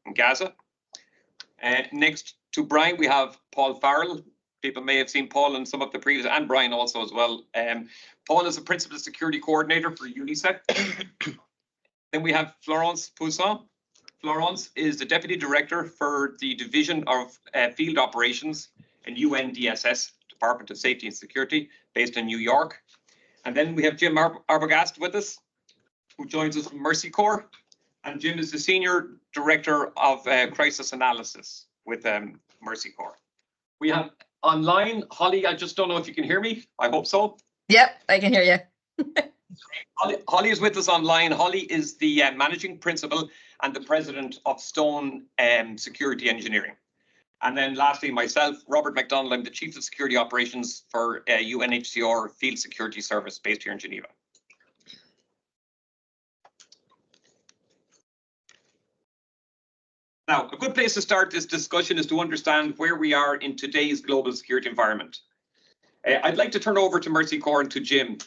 in Gaza. Next to Brian, we have Paul Farrell. People may have seen Paul in some of the previous, and Brian also as well. Paul is a Principal Security Coordinator for UNICEF. Then we have Florence Poussin. Florence is the Deputy Director for the Division of Field Operations in UNDSS, Department of Safety and Security, based in New York. And then we have Jim Arbogast with us, who joins us from Mercy Corps. And Jim is the Senior Director of Crisis Analysis with Mercy Corps. We have online Holly. I just don't know if you can hear me. I hope so. Yep, I can hear you. Holly is with us online. Holly is the Managing Principal and the President of Stone Security Engineering. And then lastly, myself, Robert MacDonald, I'm the Chief of Security Operations for UNHCR Field Security Service based here in Geneva. Now, a good place to start this discussion is to understand where we are in today's global security environment. I'd like to turn over to Mercy Corps and to Jim.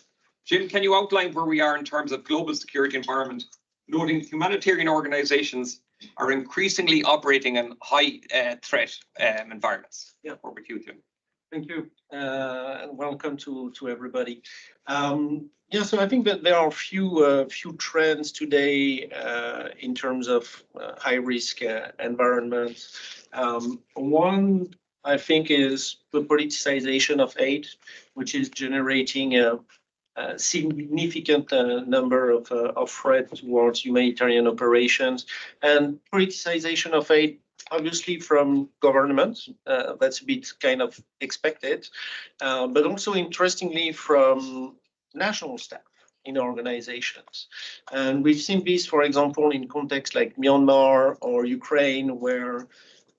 Jim, can you outline where we are in terms of global security environment, noting humanitarian organizations are increasingly operating in high threat environments? Yeah. Over to you, Jim. Thank you, and welcome to everybody. Yeah, so I think that there are a few trends today in terms of high risk environments. One, I think, is the politicization of aid, which is generating a significant number of threats towards humanitarian operations, and politicization of aid, obviously from governments. That's a bit kind of expected, but also interestingly from national staff in organizations. And we've seen this, for example, in contexts like Myanmar or Ukraine, where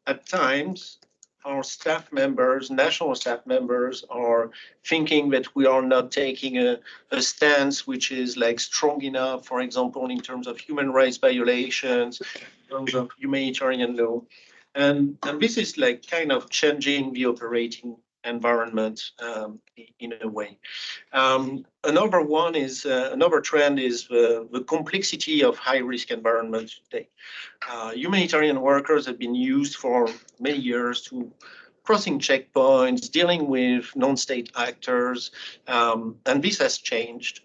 at times our staff members, national staff members, are thinking that we are not taking a stance which is like strong enough, for example, in terms of human rights violations, in terms of humanitarian law. And this is like kind of changing the operating environment in a way. Another one is another trend is the complexity of high risk environments today. Humanitarian workers have been used for many years to crossing checkpoints, dealing with non-state actors, and this has changed.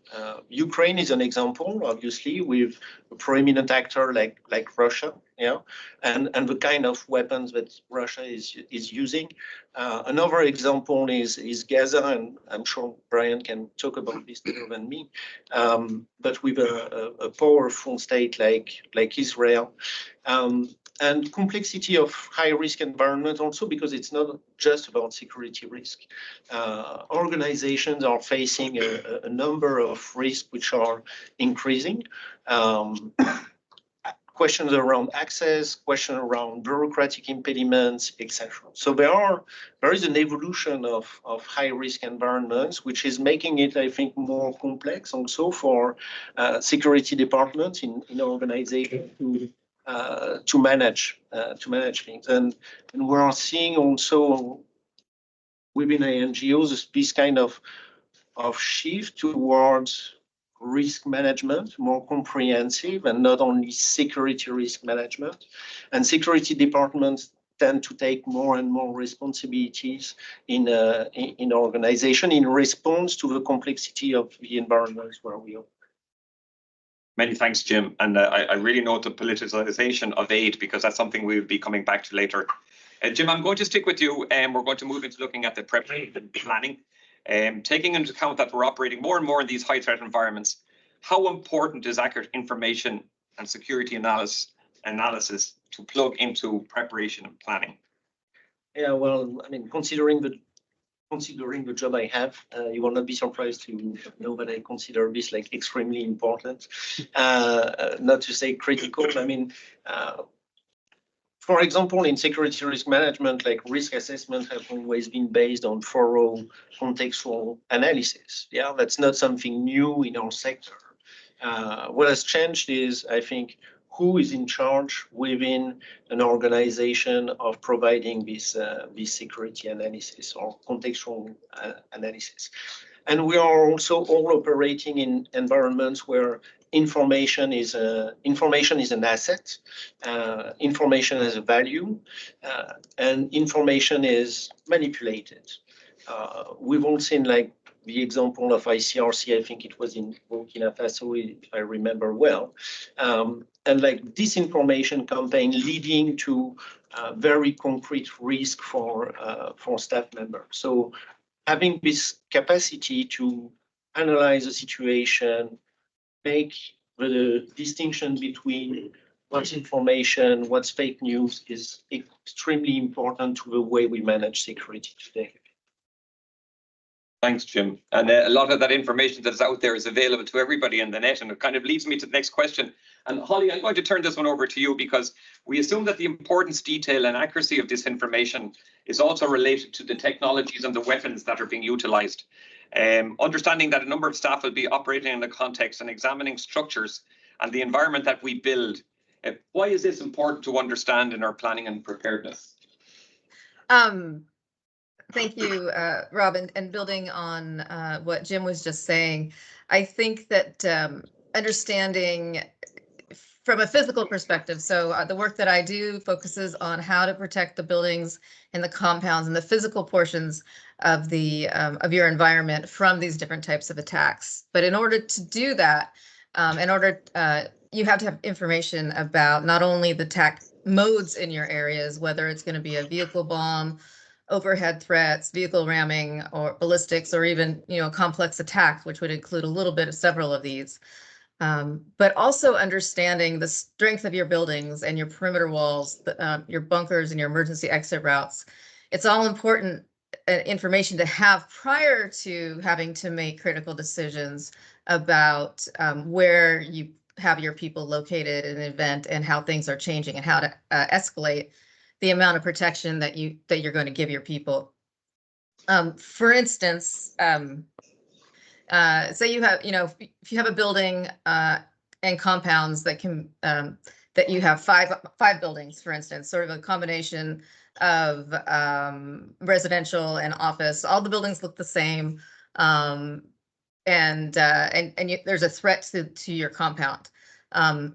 Ukraine is an example, obviously, with a prominent actor like Russia, yeah, and the kind of weapons that Russia is using. Another example is Gaza, and I'm sure Brian can talk about this better than me, but with a powerful state like Israel. And complexity of high-risk environment also because it's not just about security risk. Organizations are facing a number of risks which are increasing. Questions around access, questions around bureaucratic impediments, etc. So there is an evolution of high-risk environments, which is making it, I think, more complex also for security departments in organizations to manage things, and we are seeing also within NGOs this kind of shift towards risk management, more comprehensive, and not only security risk management. And security departments tend to take more and more responsibilities in organization in response to the complexity of the environments where we are. Many thanks, Jim. And I really note the politicization of aid because that's something we'll be coming back to later. Jim, I'm going to stick with you and we're going to move into looking at the preparation and planning. Taking into account that we're operating more and more in these high threat environments, how important is accurate information and security analysis to plug into preparation and planning? Yeah, well, I mean, considering the job I have, you will not be surprised to know that I consider this like extremely important, not to say critical. I mean, for example, in security risk management, like risk assessment have always been based on thorough contextual analysis. Yeah, that's not something new in our sector. What has changed is, I think, who is in charge within an organization of providing this security analysis or contextual analysis. And we are also all operating in environments where information is an asset, information has a value, and information is manipulated. We've all seen like the example of ICRC, I think it was in Burkina Faso, if I remember well, and like disinformation campaign leading to very concrete risk for staff members. So having this capacity to analyze the situation, make the distinction between what's information, what's fake news is extremely important to the way we manage security today. Thanks, Jim. And a lot of that information that's out there is available to everybody in the net, and it kind of leads me to the next question. And Holly, I'm going to turn this one over to you because we assume that the importance, detail and accuracy of this information is also related to the technologies and the weapons that are being utilized. Understanding that a number of staff will be operating in the context and examining structures and the environment that we build. Why is this important to understand in our planning and preparedness? Thank you, Rob, and building on what Jim was just saying, I think that understanding from a physical perspective, so the work that I do focuses on how to protect the buildings and the compounds and the physical portions of the of your environment from these different types of attacks. But in order to do that, you have to have information about not only the attack modes in your areas, whether it's going to be a vehicle bomb, overhead threats, vehicle ramming, or ballistics, or even complex attacks, which would include a little bit of several of these. But also understanding the strength of your buildings and your perimeter walls, your bunkers and your emergency exit routes. It's all important information to have prior to having to make critical decisions about where you have your people located in an event and how things are changing and how to escalate the amount of protection that you're going to give your people. For instance, say you have, if you have a building and compounds that can that you have five buildings, for instance, sort of a combination of residential and office. All the buildings look the same, and there's a threat to your compound.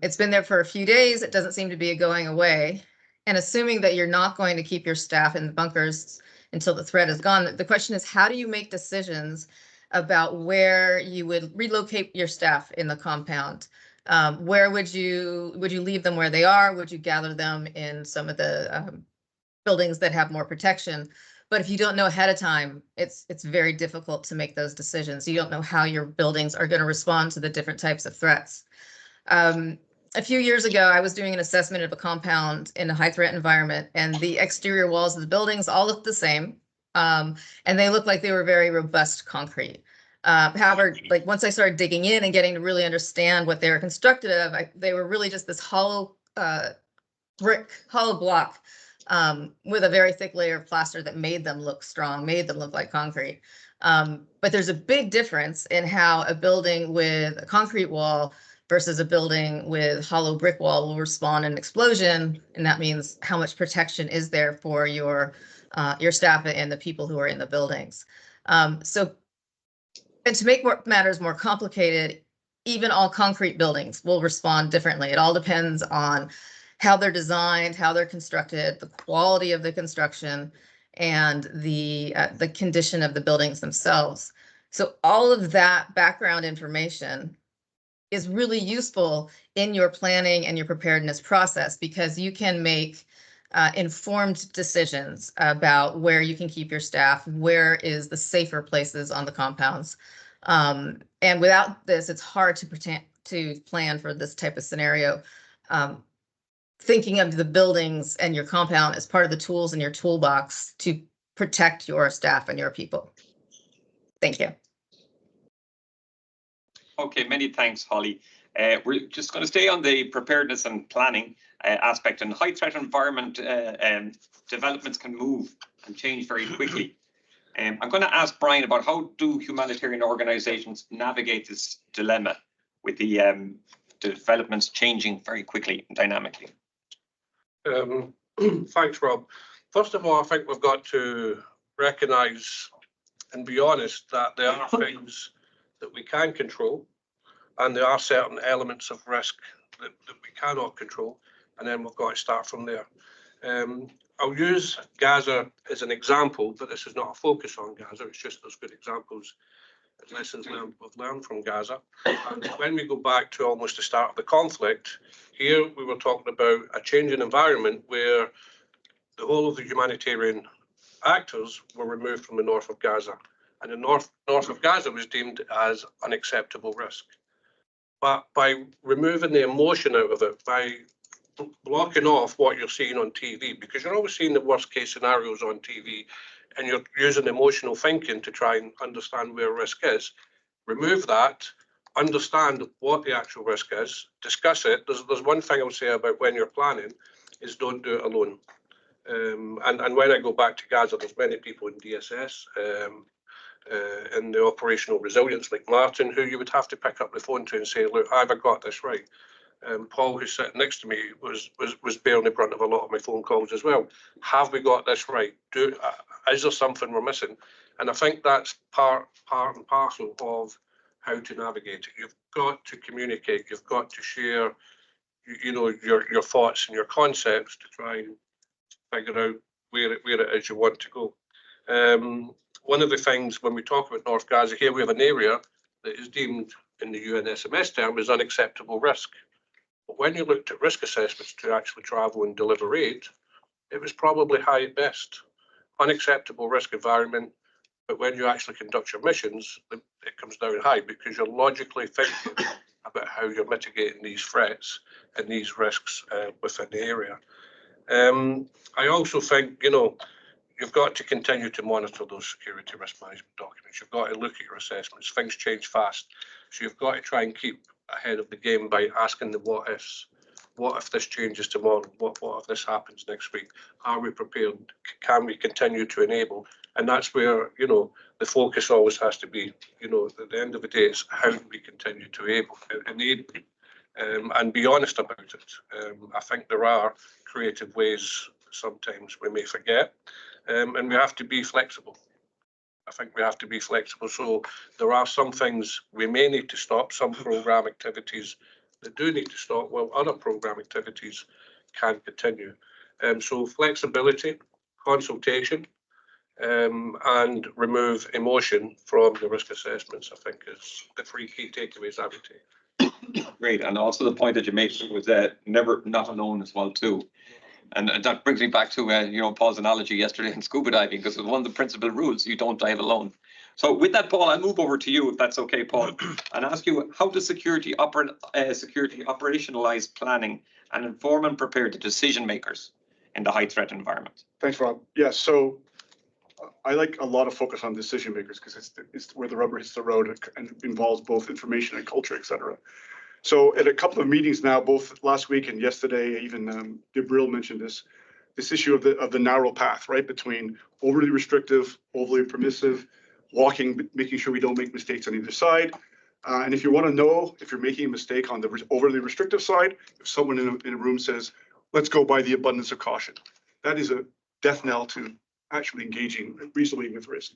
It's been there for a few days. It doesn't seem to be going away. And assuming that you're not going to keep your staff in the bunkers until the threat is gone, the question is, how do you make decisions about where you would relocate your staff in the compound? Where would you leave them where they are? Would you gather them in some of the buildings that have more protection? But if you don't know ahead of time, it's very difficult to make those decisions. You don't know how your buildings are going to respond to the different types of threats. A few years ago, I was doing an assessment of a compound in a high threat environment, and the exterior walls of the buildings all looked the same. And they looked like they were very robust concrete. However, like once I started digging in and getting to really understand what they were constructed of, they were really just this hollow block with a very thick layer of plaster that made them look strong, made them look like concrete. But there's a big difference in how a building with a concrete wall versus a building with hollow brick wall will respond in an explosion, and that means how much protection is there for your staff and the people who are in the buildings. And to make matters more complicated, even all concrete buildings will respond differently. It all depends on how they're designed, how they're constructed, the quality of the construction, and the condition of the buildings themselves. So all of that background information is really useful in your planning and your preparedness process, because you can make informed decisions about where you can keep your staff, where is the safer places on the compounds. And without this, it's hard to plan for this type of scenario. Thinking of the buildings and your compound as part of the tools in your toolbox to protect your staff and your people. Thank you. Okay, many thanks, Holly. We're just going to stay on the preparedness and planning aspect. And high threat environment developments can move and change very quickly. I'm going to ask Brian about how do humanitarian organizations navigate this dilemma with the developments changing very quickly and dynamically. Thanks, Rob. First of all, I think we've got to recognise and be honest that there are things that we can control, and there are certain elements of risk that we cannot control, and then we've got to start from there. I'll use Gaza as an example, but this is not a focus on Gaza. It's just those good examples, lessons we've learned from Gaza. And when we go back to almost the start of the conflict, here we were talking about a changing environment where the whole of the humanitarian actors were removed from the north of Gaza, and the north of Gaza was deemed as unacceptable risk. But by removing the emotion out of it, by blocking off what you're seeing on TV, because you're always seeing the worst case scenarios on TV, and you're using emotional thinking to try and understand where risk is. Remove that, understand what the actual risk is, discuss it. There's one thing I'll say about when you're planning is don't do it alone. And when I go back to Gaza, there's many people in DSS, in the operational resilience like Martin, who you would have to pick up the phone to and say, look, have I got this right? Paul, who's sitting next to me, was bearing the brunt of a lot of my phone calls as well. Have we got this right? Is there something we're missing? And I think that's part and parcel of how to navigate it. You've got to communicate. You've got to share, your thoughts and your concepts to try and figure out where it is you want to go. One of the things when we talk about North Gaza here, we have an area that is deemed in the UNSMS term as unacceptable risk. But when you looked at risk assessments to actually travel and deliver aid, it was probably high at best. Unacceptable risk environment, but when you actually conduct your missions, it comes down high because you're logically thinking about how you're mitigating these threats and these risks within the area. I also think, you've got to continue to monitor those security risk management documents. You've got to look at your assessments. Things change fast. So you've got to try and keep ahead of the game by asking the what ifs. What if this changes tomorrow? What if this happens next week? Are we prepared? Can we continue to enable? And that's where, the focus always has to be, at the end of the day, it's how do we continue to enable and be honest about it. I think there are creative ways sometimes we may forget, and we have to be flexible. I think we have to be flexible. So there are some things we may need to stop, some program activities that do need to stop, while other program activities can continue. So flexibility, consultation, and remove emotion from the risk assessments, I think is the three key takeaways I would take. Great, and also the point that you made was never not alone as well too. And that brings me back to Paul's analogy yesterday in scuba diving, because it's one of the principal rules: you don't dive alone. So with that, Paul, I'll move over to you, if that's okay, Paul, and ask you, how does security operationalize planning and inform and prepare the decision makers in the high threat environment? Thanks, Rob. Yeah, so I like a lot of focus on decision makers because it's where the rubber hits the road and involves both information and culture, et cetera. So at a couple of meetings now, both last week and yesterday, even Gabriel mentioned this issue of the narrow path, right, between overly restrictive, overly permissive, making sure we don't make mistakes on either side. And if you want to know if you're making a mistake on the overly restrictive side, if someone in a room says, let's go by the abundance of caution, that is a death knell to actually engaging reasonably with risk.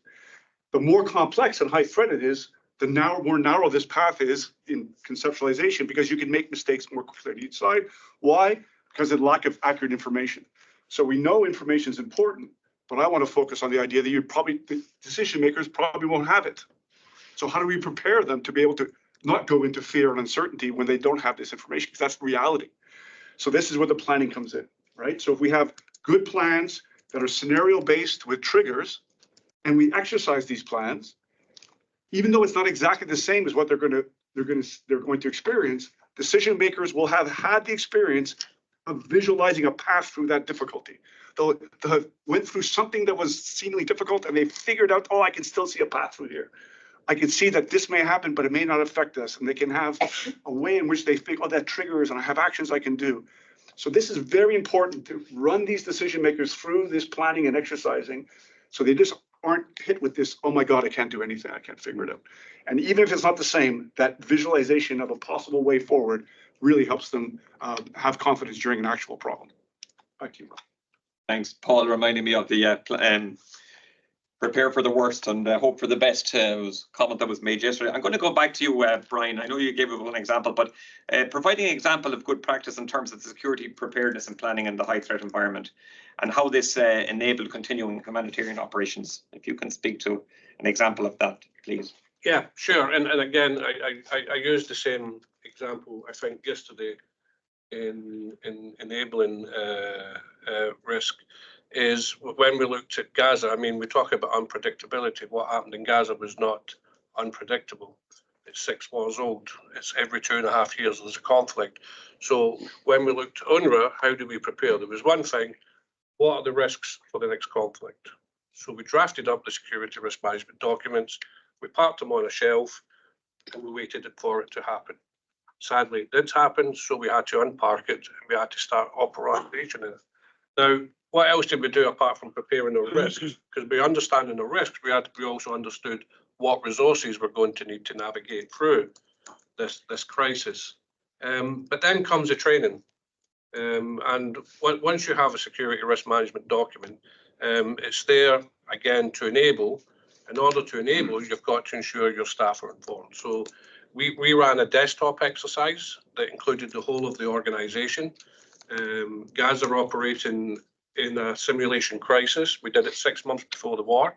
The more complex and high threat it is, the more narrow this path is in conceptualization, because you can make mistakes more quickly on each side. Why? Because of the lack of accurate information. So we know information is important, but I want to focus on the idea that the decision makers probably won't have it. So how do we prepare them to be able to not go into fear and uncertainty when they don't have this information? Because that's reality. So this is where the planning comes in, right? So if we have good plans that are scenario based with triggers, and we exercise these plans, even though it's not exactly the same as what they're going to experience, decision makers will have had the experience of visualizing a path through that difficulty. They'll have went through something that was seemingly difficult, and they figured out, oh, I can still see a path through here. I can see that this may happen, but it may not affect us. And they can have a way in which they think, oh, that triggers, and I have actions I can do. So this is very important to run these decision makers through this planning and exercising, so they just aren't hit with this, oh my God, I can't do anything, I can't figure it out. And even if it's not the same, that visualization of a possible way forward really helps them have confidence during an actual problem. Back to you, Rob. Thanks, Paul, reminding me of the prepare for the worst and hope for the best was a comment that was made yesterday. I'm going to go back to you, Brian. I know you gave one example, but providing an example of good practice in terms of security preparedness and planning in the high threat environment and how this enabled continuing humanitarian operations. If you can speak to an example of that, please. Yeah, sure. And again, I used the same example, I think, yesterday in enabling risk. Is when we looked at Gaza, I mean, we talk about unpredictability. What happened in Gaza was not unpredictable. It's 6 wars old. It's every 2.5 years there's a conflict. So when we looked at UNRWA, how do we prepare? There was one thing, what are the risks for the next conflict? So we drafted up the security risk management documents, we parked them on a shelf, and we waited for it to happen. Sadly, it did happen, so we had to unpark it, and we had to start operation in it. Now, what else did we do apart from preparing our risks? Because by understanding the risks, we also understood what resources we're going to need to navigate through this crisis. But then comes the training. And once you have a security risk management document, it's there, again, to enable. In order to enable, you've got to ensure your staff are informed. So we ran a desktop exercise that included the whole of the organization. Gaza are operating in a simulation crisis. We did it 6 months before the war,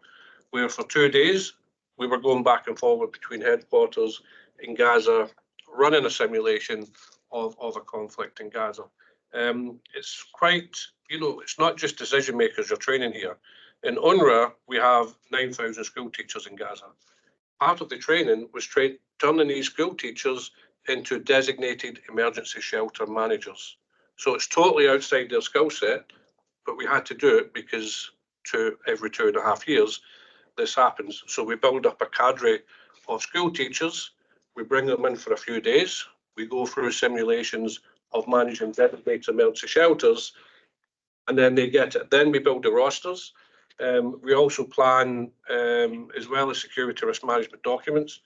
where for 2 days, we were going back and forward between headquarters in Gaza, running a simulation of a conflict in Gaza. It's quite, it's not just decision makers you're training here. In UNRWA, we have 9,000 school teachers in Gaza. Part of the training was turning these school teachers into designated emergency shelter managers. So it's totally outside their skill set, but we had to do it because every 2.5 years, this happens. So we build up a cadre of school teachers, we bring them in for a few days, we go through simulations of managing designated emergency shelters, and then they get it. Then we build the rosters. We also plan, as well as security risk management documents,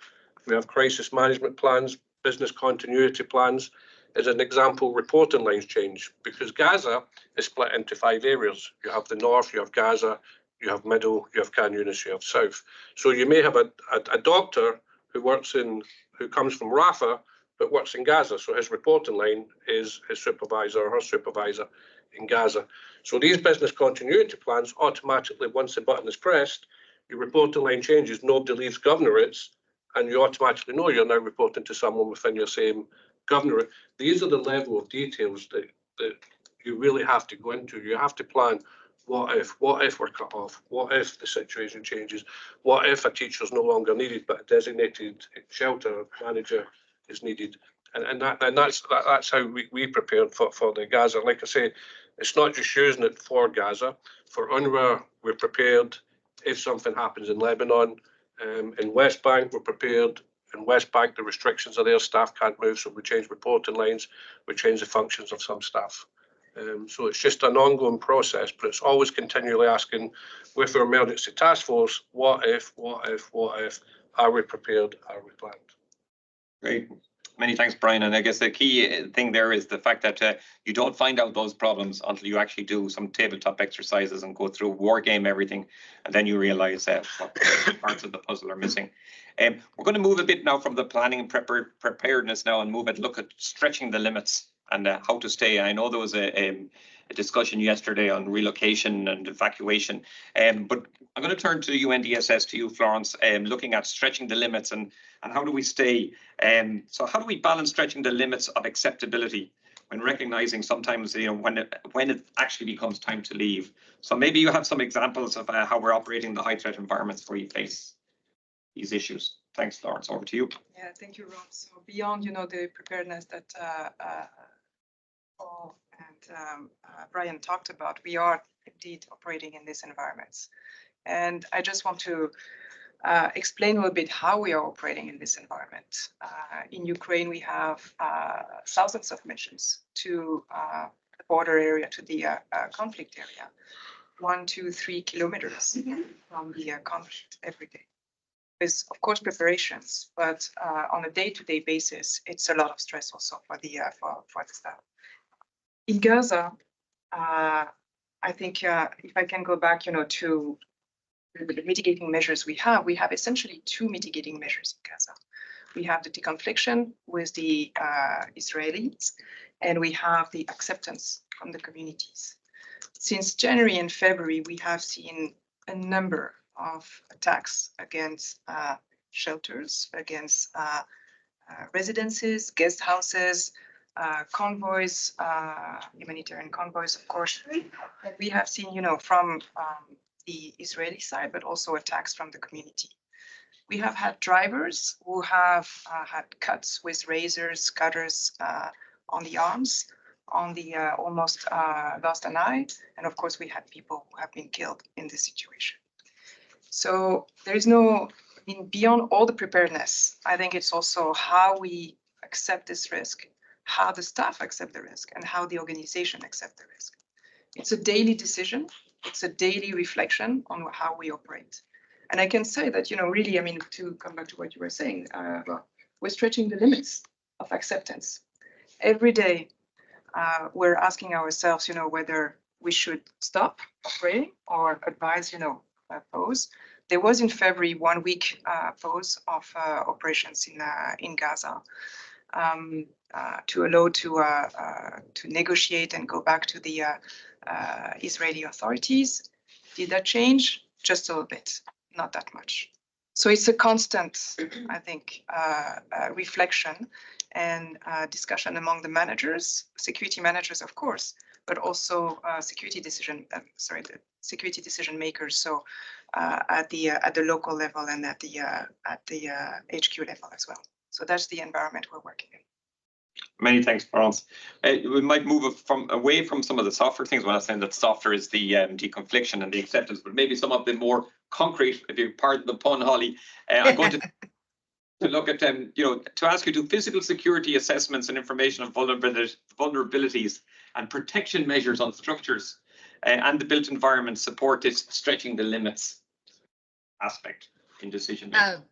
we have crisis management plans, business continuity plans. As an example, reporting lines change because Gaza is split into 5 areas. You have the north, you have Gaza, you have middle, you have Khan Yunis, you have south. So you may have a doctor who comes from Rafah, but works in Gaza. So his reporting line is his supervisor or her supervisor in Gaza. So these business continuity plans automatically, once the button is pressed, your reporting line changes, nobody leaves governorates, and you automatically know you're now reporting to someone within your same governorate. These are the level of details that you really have to go into. You have to plan, what if we're cut off? What if the situation changes? What if a teacher is no longer needed, but a designated shelter manager is needed? And that's how we prepared for the Gaza. Like I say, it's not just using it for Gaza. For UNRWA, we're prepared if something happens in Lebanon. In West Bank, we're prepared. In West Bank, the restrictions are there, staff can't move, so we change reporting lines, we change the functions of some staff. So it's just an ongoing process, but it's always continually asking with our emergency task force, what if, are we prepared, are we planned? Great. Many thanks, Brian. And I guess the key thing there is the fact that you don't find out those problems until you actually do some tabletop exercises and go through war game everything, and then you realize what parts of the puzzle are missing. We're going to move a bit now from the planning and preparedness now and move and look at stretching the limits and how to stay. I know there was a discussion yesterday on relocation and evacuation, but I'm going to turn to UNDSS, to you, Florence, looking at stretching the limits and how do we stay. So how do we balance stretching the limits of acceptability when recognizing sometimes, when it actually becomes time to leave? So maybe you have some examples of how we're operating the high threat environments where you face these issues. Thanks, Florence. Over to you. Yeah, thank you, Rob. So beyond, the preparedness that Paul and Brian talked about, we are indeed operating in these environments. And I just want to explain a little bit how we are operating in this environment. In Ukraine, we have thousands of missions to the border area, to the conflict area, 1, 2, 3 kilometers from the conflict every day. With, of course, preparations, but on a day-to-day basis, it's a lot of stress also for the staff. In Gaza, I think if I can go back, to the mitigating measures we have essentially two mitigating measures in Gaza. We have the deconfliction with the Israelis, and we have the acceptance from the communities. Since January and February, we have seen a number of attacks against shelters, against residences, guest houses, convoys, humanitarian convoys, of course. And we have seen, from the Israeli side, but also attacks from the community. We have had drivers who have had cuts with razors, cutters on the arms, on the almost lost an eye. And of course, we had people who have been killed in this situation. So there is no, beyond all the preparedness, I think it's also how we accept this risk, how the staff accept the risk, and how the organization accept the risk. It's a daily decision. It's a daily reflection on how we operate. And I can say that, really, to come back to what you were saying, we're stretching the limits of acceptance. Every day, we're asking ourselves, whether we should stop operating or advise, pause. There was in February 1 week pause of operations in Gaza to allow to negotiate and go back to the Israeli authorities. Did that change? Just a little bit, not that much. So it's a constant, I think, reflection and discussion among the managers, security managers, of course, but also security decision makers. So at the local level and at the HQ level as well. So that's the environment we're working in. Many thanks, Florence. We might move away from some of the softer things. When I'm saying that softer is the deconfliction and the acceptance, but maybe some of the more concrete, if you pardon the pun, Holly. I'm going to look at to ask you, do physical security assessments and information on vulnerabilities and protection measures on structures and the built environment support this stretching the limits aspect in decision making?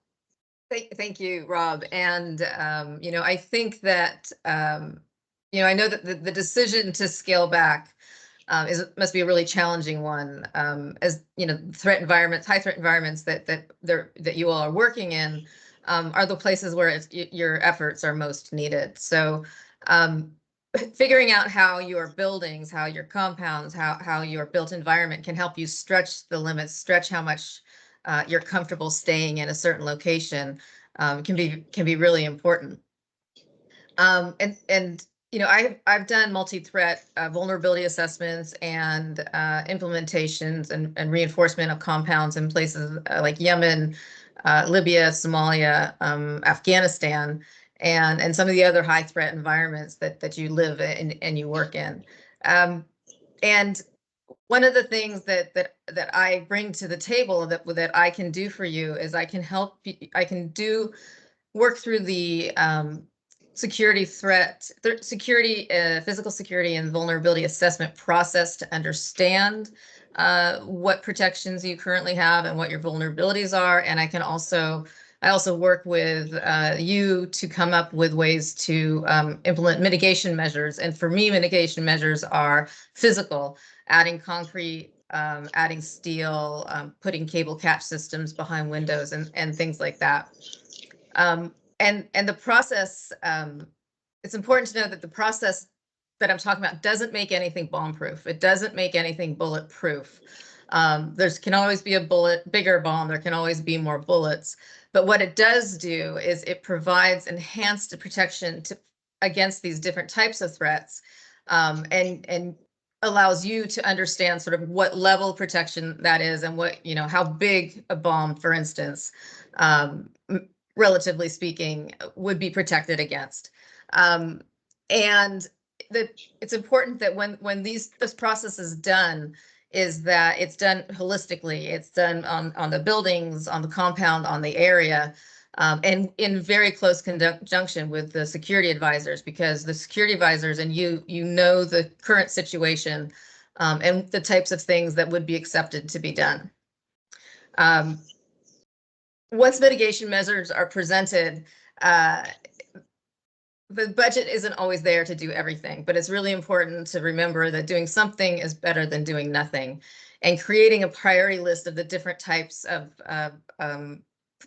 Thank you, Rob. And, I think that, I know that the decision to scale back must be a really challenging one. As threat environments, high threat environments that you all are working in are the places where your efforts are most needed. So figuring out how your buildings, how your compounds, how your built environment can help you stretch the limits, stretch how much you're comfortable staying in a certain location can be really important. I've done multi-threat vulnerability assessments and implementations and reinforcement of compounds in places like Yemen, Libya, Somalia, Afghanistan, and some of the other high threat environments that you live in and you work in. And one of the things that I bring to the table that I can do for you is I can help you, work through the physical security and vulnerability assessment process to understand what protections you currently have and what your vulnerabilities are. And I also work with you to come up with ways to implement mitigation measures. And for me, mitigation measures are physical, adding concrete, adding steel, putting cable catch systems behind windows and things like that. And the process, it's important to know that the process that I'm talking about doesn't make anything bomb-proof. It doesn't make anything bulletproof. There can always be a bigger bomb. There can always be more bullets. But what it does do is it provides enhanced protection against these different types of threats, and allows you to understand sort of what level of protection that is and what, how big a bomb, for instance, relatively speaking, would be protected against. And it's important that when this process is done, is that it's done holistically. It's done on the buildings, on the compound, on the area, and in very close conjunction with the security advisors, because the security advisors and you know the current situation and the types of things that would be accepted to be done. Once mitigation measures are presented, the budget isn't always there to do everything, but it's really important to remember that doing something is better than doing nothing. And creating a priority list of the different types of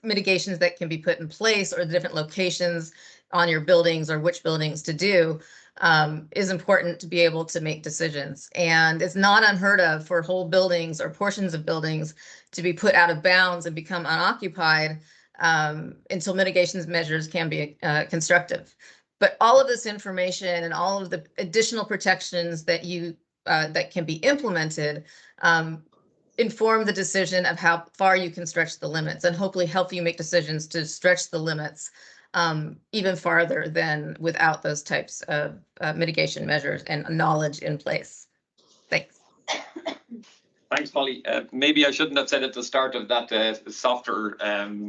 mitigations that can be put in place, or the different locations on your buildings, or which buildings to do, is important to be able to make decisions. And it's not unheard of for whole buildings or portions of buildings to be put out of bounds and become unoccupied until mitigation measures can be constructive. But all of this information and all of the additional protections that that can be implemented inform the decision of how far you can stretch the limits, and hopefully help you make decisions to stretch the limits even farther than without those types of mitigation measures and knowledge in place. Thanks. Thanks, Polly. Maybe I shouldn't have said at the start of that softer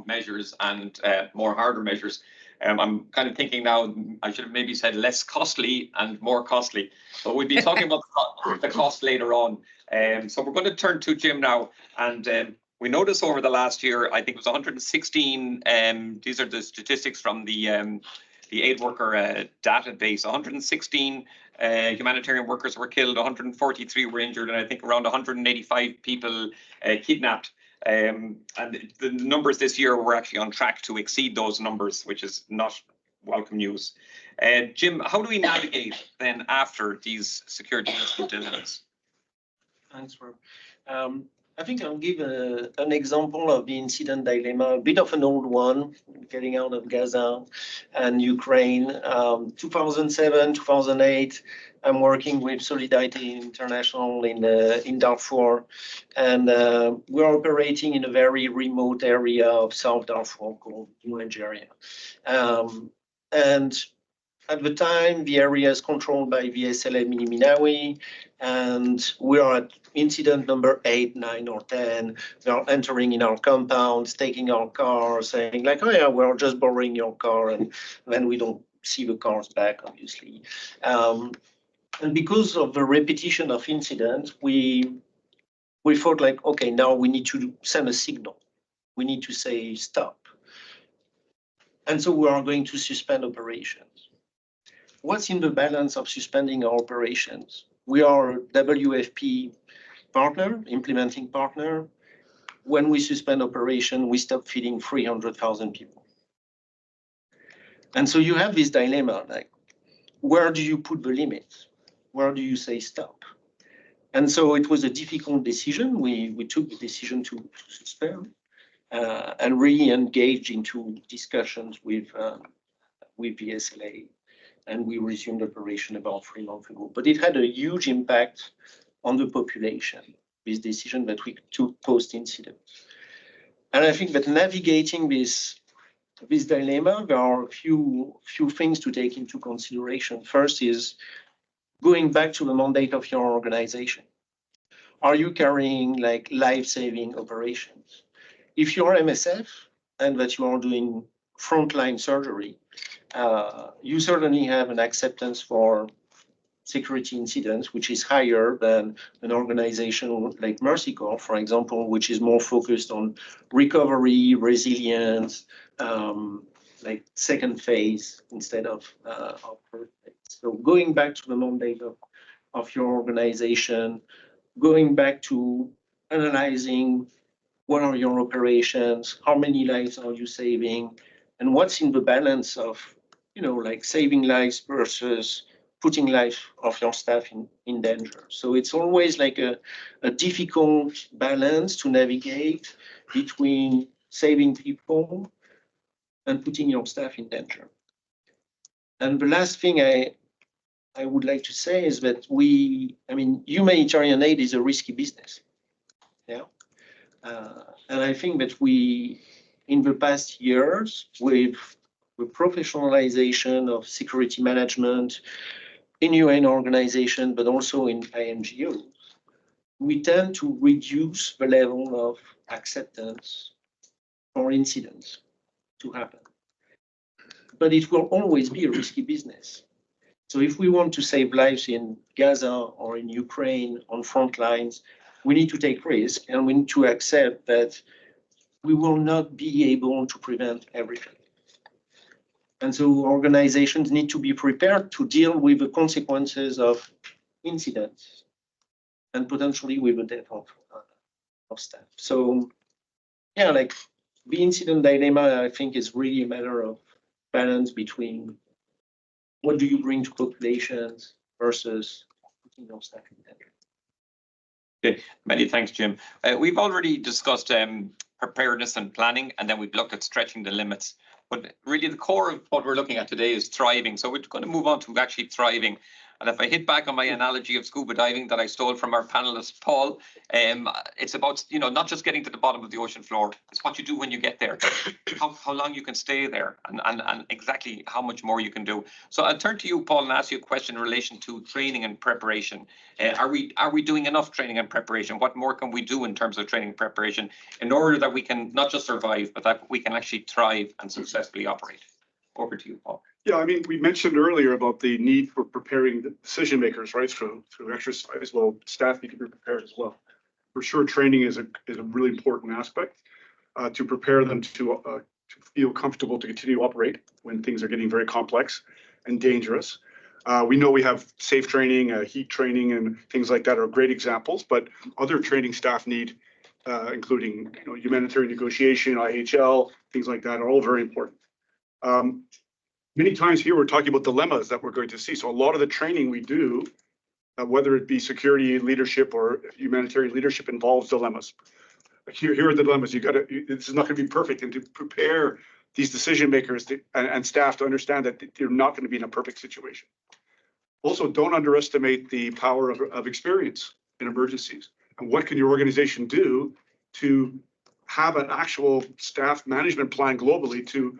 measures and more harder measures. I'm kind of thinking now I should have maybe said less costly and more costly, but we'll be talking about the cost later on. So we're going to turn to Jim now, and we noticed over the last year, I think it was 116, these are the statistics from the aid worker database, 116 humanitarian workers were killed, 143 were injured, and I think around 185 people kidnapped. And the numbers this year were actually on track to exceed those numbers, which is not welcome news. Jim, how do we navigate then after these security incidents? Thanks, Rob. I think I'll give an example of the incident dilemma, a bit of an old one, getting out of Gaza and Ukraine. 2007, 2008, I'm working with Solidarity International in Darfur, and we're operating in a very remote area of South Darfur called Nigeria. And at the time, the area is controlled by the SLA Minawi, and we are at incident number 8, 9, or 10. They are entering in our compounds, taking our car, saying like, oh yeah, we're just borrowing your car, and then we don't see the cars back, obviously. And because of the repetition of incidents, we thought like, okay, now we need to send a signal. We need to say stop. And so we are going to suspend operations. What's in the balance of suspending our operations? We are a WFP partner, implementing partner. When we suspend operation, we stop feeding 300,000 people. And so you have this dilemma, like, where do you put the limits? Where do you say stop? And so it was a difficult decision. We took the decision to suspend and really engage into discussions with the SLA. And we resumed operation about 3 months ago. But it had a huge impact on the population, this decision that we took post-incident. And I think that navigating this dilemma, there are a few things to take into consideration. First is going back to the mandate of your organization. Are you carrying like life-saving operations? If you're MSF and that you are doing frontline surgery, you certainly have an acceptance for security incidents, which is higher than an organization like Mercy Corps, for example, which is more focused on recovery, resilience, like second phase instead of first phase. So going back to the mandate of your organization, going back to analyzing what are your operations, how many lives are you saving, and what's in the balance of, you know, like saving lives versus putting life of your staff in danger. So it's always like a difficult balance to navigate between saving people and putting your staff in danger. And the last thing I would like to say is that humanitarian aid is a risky business. Yeah. And I think that in the past years, with the professionalization of security management in UN organization, but also in INGOs, we tend to reduce the level of acceptance for incidents to happen. But it will always be a risky business. So if we want to save lives in Gaza or in Ukraine on front lines, we need to take risk, and we need to accept that we will not be able to prevent everything. And so organizations need to be prepared to deal with the consequences of incidents and potentially with the death of staff. So yeah, like the incident dilemma, I think, is really a matter of balance between what do you bring to populations versus putting your staff in danger. Okay, many thanks, Jim. We've already discussed preparedness and planning, and then we've looked at stretching the limits. But really the core of what we're looking at today is thriving. So we're going to move on to actually thriving. And if I hit back on my analogy of scuba diving that I stole from our panelist, Paul, it's about, not just getting to the bottom of the ocean floor. It's what you do when you get there, how long you can stay there, and exactly how much more you can do. So I'll turn to you, Paul, and ask you a question in relation to training and preparation. Are we doing enough training and preparation? What more can we do in terms of training and preparation in order that we can not just survive, but that we can actually thrive and successfully operate? Over to you, Paul. Yeah, I mean, we mentioned earlier about the need for preparing the decision makers, right, through exercise. Well, staff need to be prepared as well. For sure, training is a really important aspect to prepare them to feel comfortable to continue to operate when things are getting very complex and dangerous. We know we have safe training, heat training, and things like that are great examples, but other training staff need, including humanitarian negotiation, IHL, things like that, are all very important. Many times here we're talking about dilemmas that we're going to see. So a lot of the training we do, whether it be security leadership or humanitarian leadership, involves dilemmas. Here are the dilemmas. This is not going to be perfect, and to prepare these decision makers and staff to understand that they're not going to be in a perfect situation. Also, don't underestimate the power of experience in emergencies. And what can your organization do to have an actual staff management plan globally to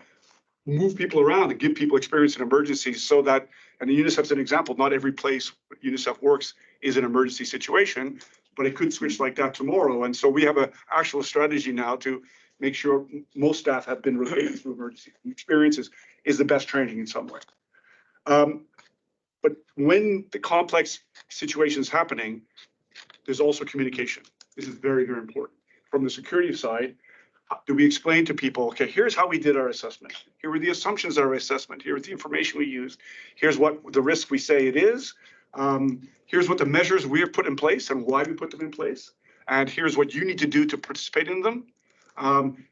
move people around and give people experience in emergencies, so that, and UNICEF's an example, not every place UNICEF works is an emergency situation, but it could switch like that tomorrow. And so we have an actual strategy now to make sure most staff have been rotated through emergency experiences is the best training in some way. But when the complex situation is happening, there's also communication. This is very, very important. From the security side, do we explain to people, okay, here's how we did our assessment. Here were the assumptions of our assessment. Here's the information we used. Here's what the risk we say it is. Here's what the measures we have put in place and why we put them in place. And here's what you need to do to participate in them.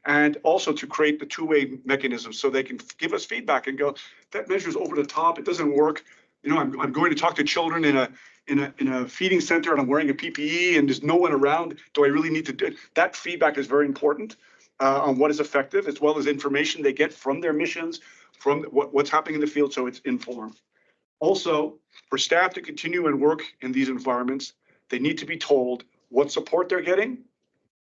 And also to create the two-way mechanism so they can give us feedback and go, that measure's over the top, it doesn't work. I'm going to talk to children in a feeding center and I'm wearing a PPE and there's no one around. Do I really need to do it? That feedback is very important. On what is effective, as well as information they get from their missions, from what's happening in the field, so it's informed. Also, for staff to continue and work in these environments, they need to be told what support they're getting,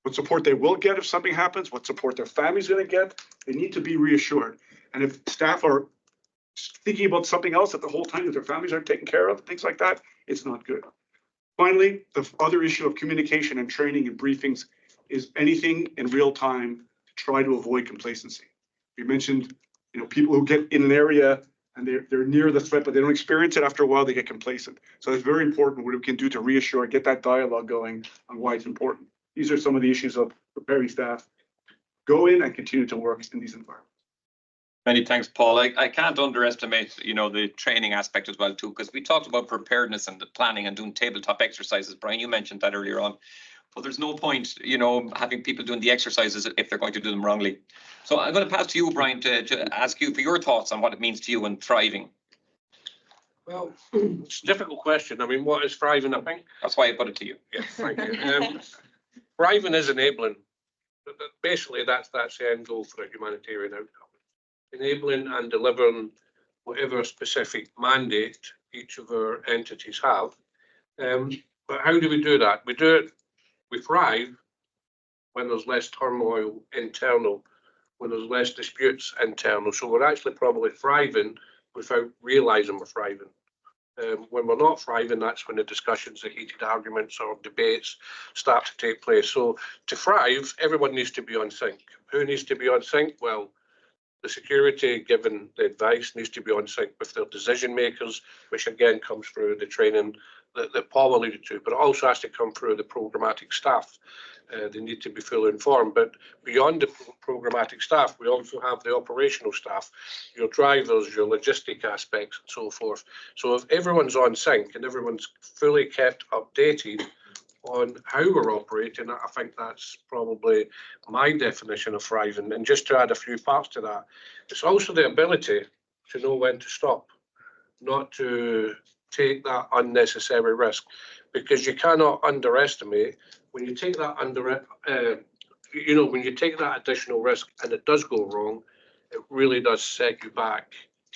what support they will get if something happens, what support their family's going to get. They need to be reassured. And if staff are thinking about something else at the whole time that their families aren't taken care of, things like that, it's not good. Finally, the other issue of communication and training and briefings is anything in real time to try to avoid complacency. We mentioned, people who get in an area and they're near the threat, but they don't experience it. After a while, they get complacent. So it's very important what we can do to reassure, get that dialogue going on why it's important. These are some of the issues of preparing staff. Go in and continue to work in these environments. Many thanks, Paul. I can't underestimate, the training aspect as well, too, because we talked about preparedness and the planning and doing tabletop exercises. Brian, you mentioned that earlier on. But there's no point, having people doing the exercises if they're going to do them wrongly. So I'm going to pass to you, Brian, to ask you for your thoughts on what it means to you in thriving. Well, it's a difficult question. I mean, what is thriving, I think? That's why I put it to you. Yeah, thank you. Thriving is enabling. Basically, that's the end goal for a humanitarian outcome. Enabling and delivering whatever specific mandate each of our entities have. But how do we do that? We thrive when there's less turmoil internal, when there's less disputes internal. So we're actually probably thriving without realizing we're thriving. When we're not thriving, that's when the discussions, the heated arguments or debates start to take place. So to thrive, everyone needs to be on sync. Who needs to be on sync? Well, The security, given the advice, needs to be on sync with their decision makers, which again comes through the training that Paul alluded to, but it also has to come through the programmatic staff. They need to be fully informed. But beyond the programmatic staff, we also have the operational staff, your drivers, your logistic aspects, and so forth. So if everyone's on sync and everyone's fully kept updated on how we're operating, I think that's probably my definition of thriving. And just to add a few parts to that, it's also the ability to know when to stop, not to take that unnecessary risk, because you cannot underestimate when you take that when you take that additional risk and it does go wrong, it really does set you back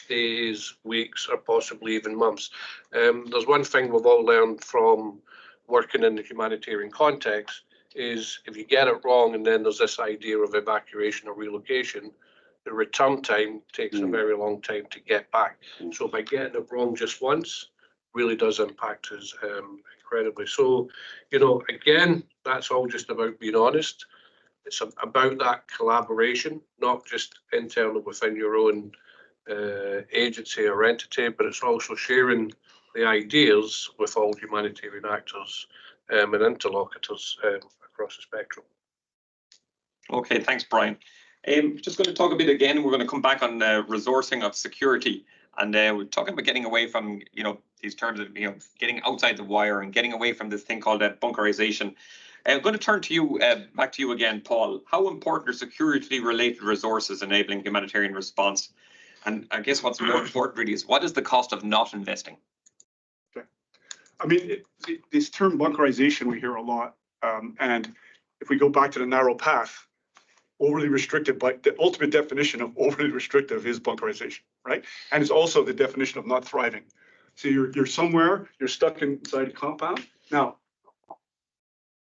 days, weeks, or possibly even months. There's one thing we've all learned from working in the humanitarian context is if you get it wrong and then there's this idea of evacuation or relocation, the return time takes a very long time to get back. So by getting it wrong just once really does impact us incredibly. So, again, that's all just about being honest. It's about that collaboration, not just internal within your own agency or entity, but it's also sharing the ideas with all humanitarian actors and interlocutors across the spectrum. Okay, thanks, Brian. Just going to talk a bit again. We're going to come back on resourcing of security, and we're talking about getting away from these terms of getting outside the wire and getting away from this thing called bunkerization. I'm going to turn to you, back to you again, Paul. How important are security-related resources enabling humanitarian response? And I guess what's more important really is what is the cost of not investing? I mean, this term bunkerization we hear a lot, and if we go back to the narrow path, overly restrictive, but the ultimate definition of overly restrictive is bunkerization, right? And it's also the definition of not thriving. So you're somewhere, you're stuck inside a compound. Now,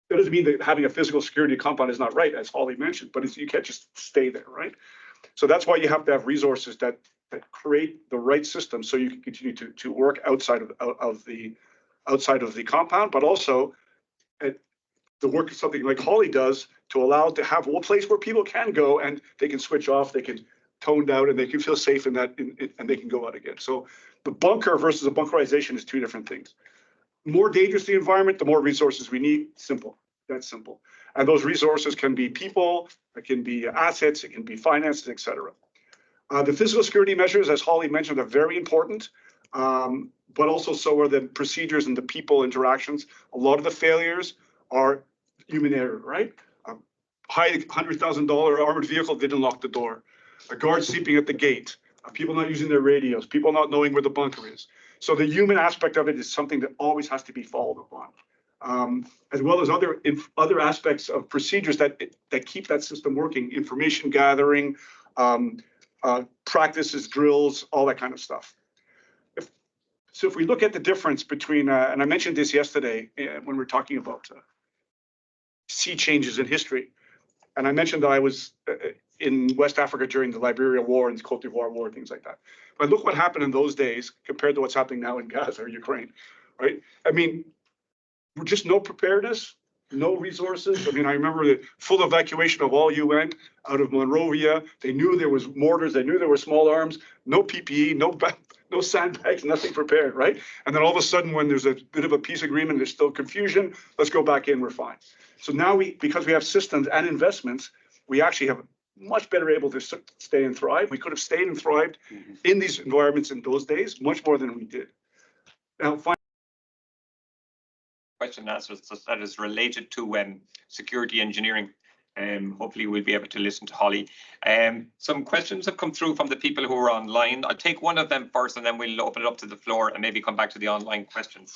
that doesn't mean that having a physical security compound is not right, as Holly mentioned, but you can't just stay there, right? So that's why you have to have resources that create the right system so you can continue to work outside of the compound, but also the work of something like Holly does to allow to have a place where people can go and they can switch off, they can tone down, and they can feel safe in that, and they can go out again. So the bunker versus a bunkerization is two different things. More dangerous the environment, the more resources we need. Simple. That's simple. And those resources can be people, it can be assets, it can be finances, etc. The physical security measures, as Holly mentioned, are very important, but also so are the procedures and the people interactions. A lot of the failures are human error, right? High $100,000 armored vehicle didn't lock the door. A guard sleeping at the gate. People not using their radios. People not knowing where the bunker is. So the human aspect of it is something that always has to be followed upon, as well as other aspects of procedures that keep that system working. Information gathering, practices, drills, all that kind of stuff. So if we look at the difference between, and I mentioned this yesterday when we were talking about sea changes in history, and I mentioned that I was in West Africa during the Liberia War and the Cote d'Ivoire War, things like that. But look what happened in those days compared to what's happening now in Gaza or Ukraine, right? I mean, just no preparedness, no resources. I mean, I remember the full evacuation of all UN out of Monrovia. They knew there was mortars, they knew there were small arms, no PPE, no sandbags, nothing prepared, right? And then all of a sudden, when there's a bit of a peace agreement, there's still confusion, let's go back in, we're fine. So now because we have systems and investments, we actually have much better able to stay and thrive. We could have stayed and thrived in these environments in those days, much more than we did. Now, Question and answers that is related to security engineering. Hopefully we'll be able to listen to Holly. Some questions have come through from the people who are online. I'll take one of them first and then we'll open it up to the floor and maybe come back to the online questions.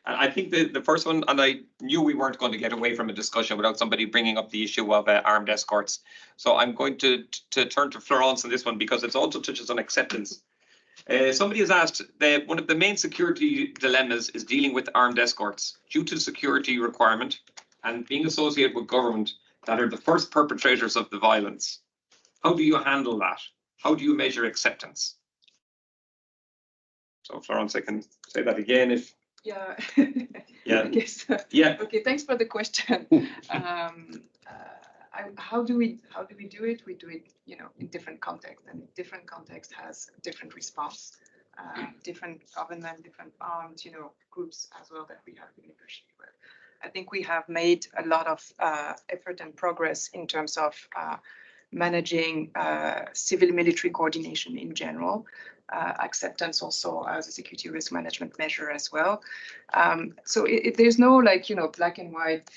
And I think the first one, and I knew we weren't going to get away from a discussion without somebody bringing up the issue of armed escorts. So I'm going to turn to Florence on this one because it also touches on acceptance. Somebody has asked that one of the main security dilemmas is dealing with armed escorts due to security requirement and being associated with government that are the first perpetrators of the violence. How do you handle that? How do you measure acceptance? So Florence, I can say that again if. Yeah. Yeah. I guess. Yeah. Okay, thanks for the question. how do we do it? We do it, in different contexts, and different context has different response, different government, different armed, groups as well that we have to negotiate with. I think we have made a lot of effort and progress in terms of managing civil-military coordination in general, acceptance also as a security risk management measure as well. So there's no black and white,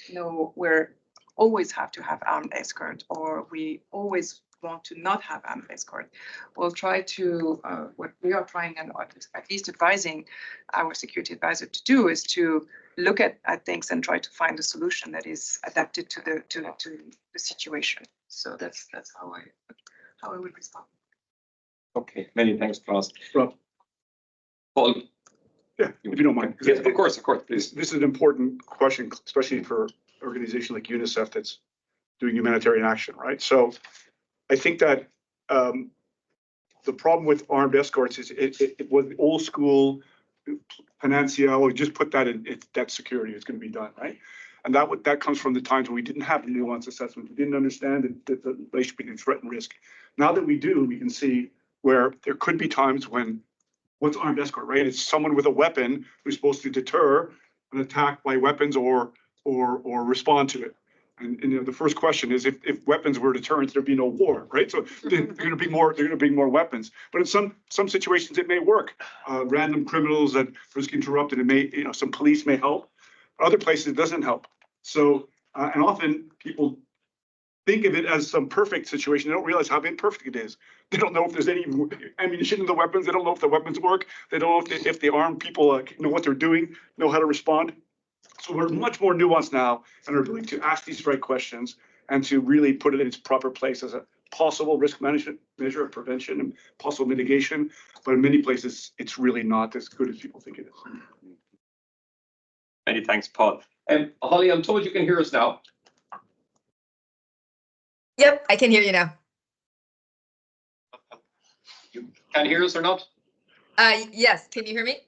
where always have to have armed escort, or we always want to not have armed escort. We'll try to, what we are trying, and at least advising our security advisor to do, is to look at things and try to find a solution that is adapted to the situation. So that's how I would respond. Okay, many thanks, Klaus. Rob. Paul. Yeah, if you don't mind. Yes, of course. This is an important question, especially for an organization like UNICEF that's doing humanitarian action, right? So I think that the problem with armed escorts is it was old school panacea, or just put that in, that security is going to be done, right? And that comes from the times when we didn't have nuanced assessment. We didn't understand the relationship between threat and risk. Now that we do, we can see where there could be times when what's armed escort, right? It's someone with a weapon who's supposed to deter an attack by weapons or respond to it. And the first question is, if weapons were deterrents, there'd be no war, right? So they're going to be more weapons. But in some situations, it may work. Random criminals that risk interrupted, it may, some police may help. Other places, it doesn't help. So, and often people think of it as some perfect situation. They don't realize how imperfect it is. They don't know if there's any ammunition in the weapons. They don't know if the weapons work. They don't know if the armed people know what they're doing, know how to respond. So we're much more nuanced now in our ability to ask these right questions and to really put it in its proper place as a possible risk management measure of prevention and possible mitigation. But in many places, it's really not as good as people think it is. Many thanks, Paul. Holly, I'm told you can hear us now. Yep, I can hear you now. You can hear us or not? Yes, can you hear me?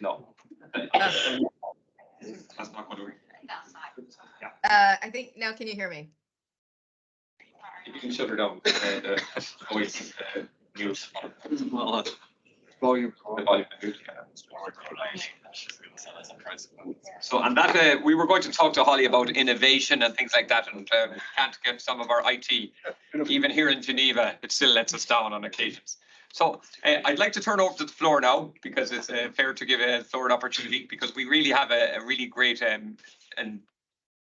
No. That's not going to work. I think now, can you hear me? You can shut her down. Voice mute. Volume. So, and that we were going to talk to Holly about innovation and things like that, and can't get some of our IT, even here in Geneva, it still lets us down on occasions. So I'd like to turn over to the floor now, because it's fair to give a third opportunity, because we really have a really great and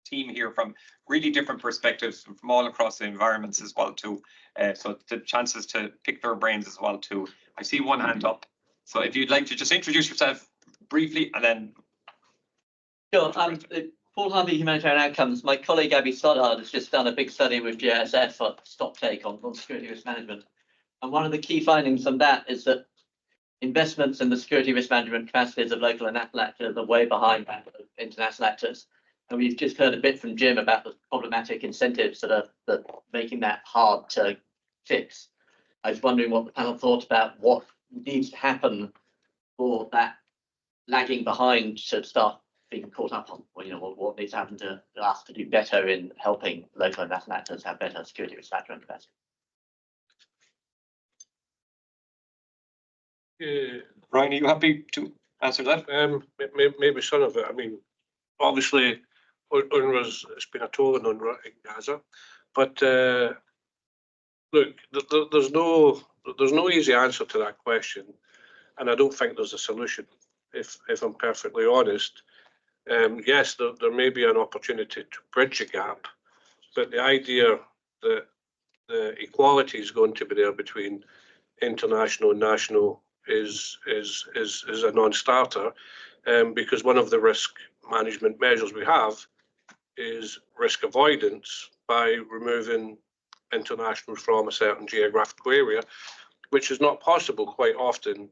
team here from really different perspectives from all across the environments as well too. So the chances to pick their brains as well too. I see one hand up. So if you'd like to just introduce yourself briefly, and then. Sure, I'm Paul Harvey, Humanitarian Outcomes. My colleague Abby Stoddard has just done a big study with GSF for StopTake on security risk management. And one of the key findings from that is that investments in the security risk management capacities of local and national actors are way behind that of international actors. And we've just heard a bit from Jim about the problematic incentives that are making that hard to fix. I was wondering what the panel thought about what needs to happen for that lagging behind to start being caught up on, or, what needs to happen to us to do better in helping local and national actors have better security risk management capacity. Brian, are you happy to answer that? Maybe some of it. I mean, obviously, UNRWA's, it's been a toll on UNRWA in Gaza, but look, there's no easy answer to that question, and I don't think there's a solution. If I'm perfectly honest, yes, there may be an opportunity to bridge a gap, but the idea that the equality is going to be there between international and national is a non-starter, because one of the risk management measures we have is risk avoidance by removing internationals from a certain geographical area, which is not possible quite often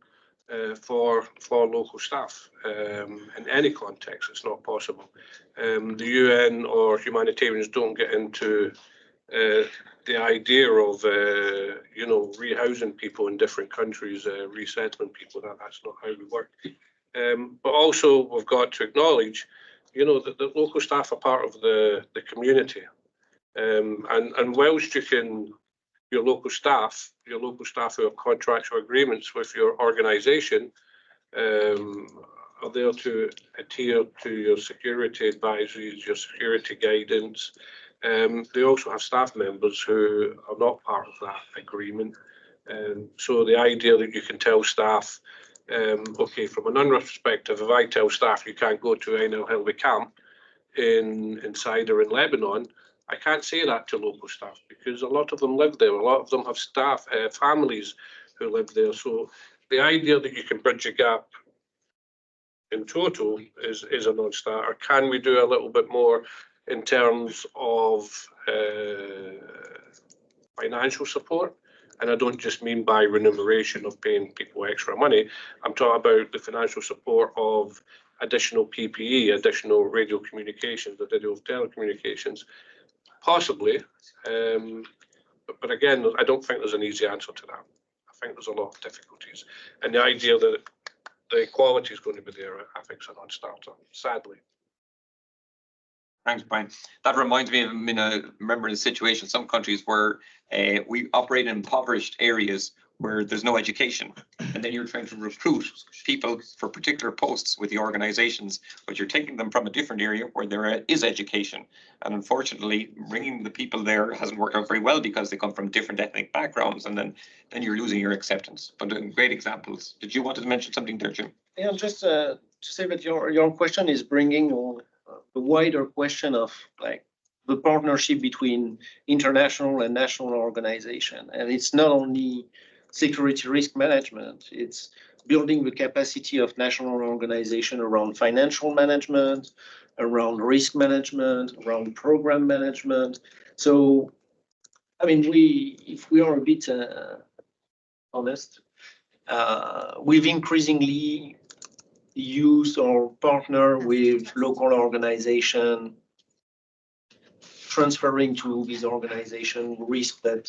for local staff. In any context, it's not possible. The UN or humanitarians don't get into the idea of rehousing people in different countries, resettling people. That's not how we work. But also, we've got to acknowledge, that the local staff are part of the community, And whilst you can, your local staff who have contracts or agreements with your organisation are there to adhere to your security advisories, your security guidance. They also have staff members who are not part of that agreement. So the idea that you can tell staff, okay, from an unrest perspective, if I tell staff you can't go to Ain al-Hilwi camp in Saida or in Lebanon, I can't say that to local staff because a lot of them live there. A lot of them have staff, families who live there. So the idea that you can bridge a gap in total is a non-starter. Can we do a little bit more in terms of financial support? And I don't just mean by remuneration of paying people extra money. I'm talking about the financial support of additional PPE, additional radio communications, additional telecommunications, possibly. But again, I don't think there's an easy answer to that. I think there's a lot of difficulties. And the idea that the quality is going to be there, I think, is a non-starter, sadly. Thanks, Brian. That reminds me of, remember a situation in some countries where we operate in impoverished areas where there's no education, and then you're trying to recruit people for particular posts with the organizations, but you're taking them from a different area where there is education. And unfortunately, bringing the people there hasn't worked out very well because they come from different ethnic backgrounds, and then you're losing your acceptance. But great examples. Did you want to mention something there, Jim? Yeah, just to say that your question is bringing a wider question of like the partnership between international and national organization. And it's not only security risk management, it's building the capacity of national organization around financial management, around risk management, around program management. So, I mean, if we are a bit honest, we've increasingly used or partner with local organization, transferring to these organizations risk that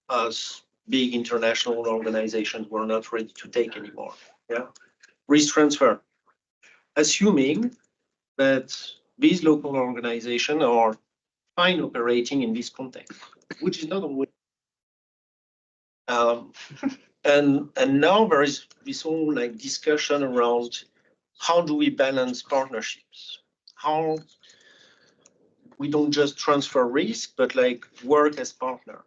us big international organizations were not ready to take anymore. Yeah, risk transfer, assuming that these local organizations are fine operating in this context, which is not always. And now there is this whole like discussion around how do we balance partnerships? How we don't just transfer risk, but like work as partner,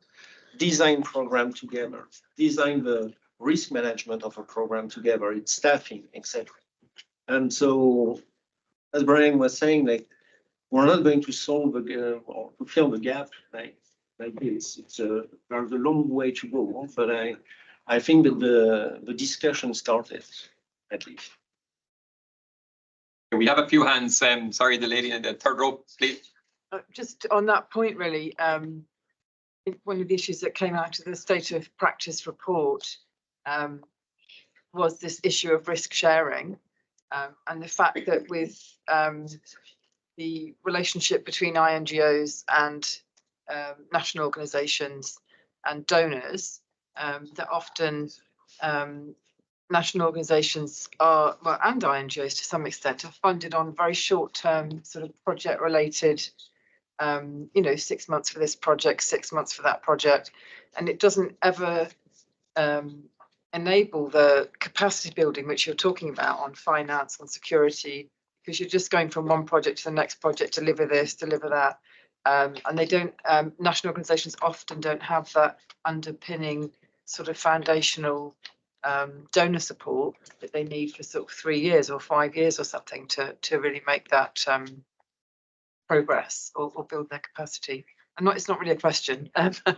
design program together, design the risk management of a program together, its staffing, etc. And so, as Brian was saying, like we're not going to solve or to fill the gap like this. There's a long way to go, but I think that the discussion started at least. We have a few hands. Sorry, the lady in the third row, please. Just on that point, really, one of the issues that came out of the State of Practice report was this issue of risk sharing, and the fact that with the relationship between INGOs and national organisations and donors, that often national organisations are, well, and INGOs to some extent, are funded on very short-term sort of project-related, 6 months for this project, 6 months for that project, and it doesn't ever enable the capacity building which you're talking about on finance, on security, because you're just going from one project to the next project, deliver this, deliver that, and they don't. National organisations often don't have that underpinning sort of foundational donor support that they need for sort of 3 years or 5 years or something to really make that progress or build their capacity. It's not really a question.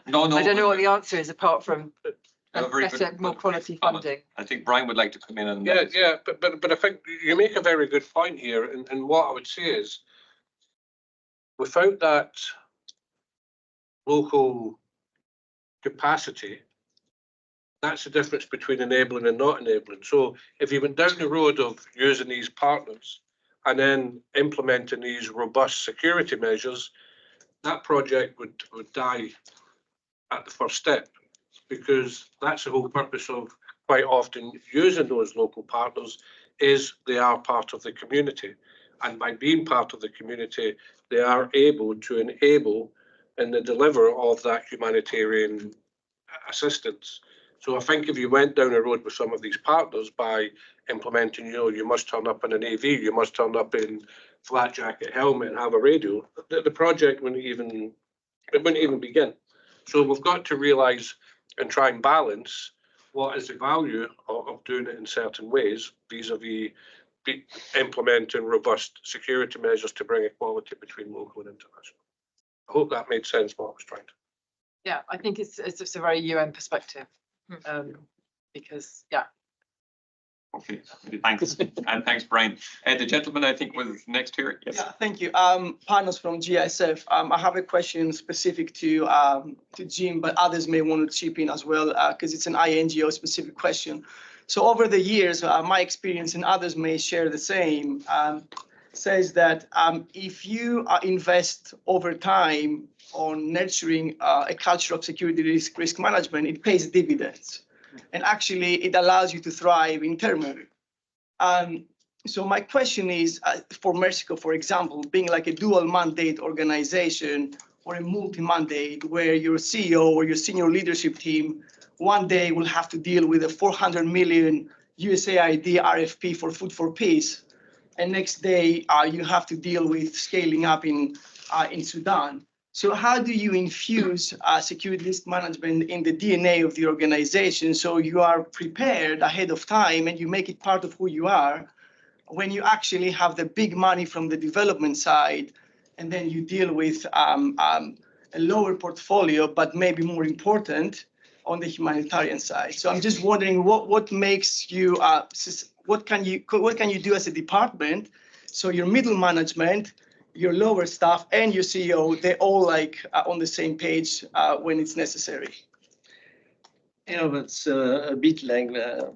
No, I don't know what the answer is apart from very better, good, more quality funding. I think Brian would like to come in and But I think you make a very good point here, and what I would say is, without that local capacity, that's the difference between enabling and not enabling. So if you went down the road of using these partners and then implementing these robust security measures, that project would die at the first step, because that's the whole purpose of quite often using those local partners, is they are part of the community. And by being part of the community, they are able to enable in the deliver of that humanitarian assistance. So I think if you went down a road with some of these partners by implementing, you must turn up in an AV, you must turn up in flat jacket, helmet, and have a radio, the project wouldn't even begin. So we've got to realise and try and balance what is the value of doing it in certain ways vis-a-vis implementing robust security measures to bring equality between local and international. I hope that made sense what I was trying to. Yeah, I think it's just a very UN perspective, because Okay, thanks. And thanks, Brian. The gentleman I think was next here. Yes. Yeah, thank you. Partners from GISF. I have a question specific to Jim, but others may want to chip in as well, because it's an INGO specific question. So over the years, my experience, and others may share the same, says that if you invest over time on nurturing a culture of security risk management, it pays dividends. And actually, it allows you to thrive in turmoil. So my question is, for Mexico, for example, being like a dual mandate organization or a multi-mandate where your CEO or your senior leadership team one day will have to deal with a 400 million USAID RFP for Food for Peace, and next day you have to deal with scaling up in Sudan. So how do you infuse security risk management in the DNA of the organization so you are prepared ahead of time and you make it part of who you are when you actually have the big money from the development side, and then you deal with a lower portfolio, but maybe more important on the humanitarian side? So I'm just wondering what makes you, what can you do as a department so your middle management, your lower staff, and your CEO, they're all like on the same page when it's necessary? That's a bit like a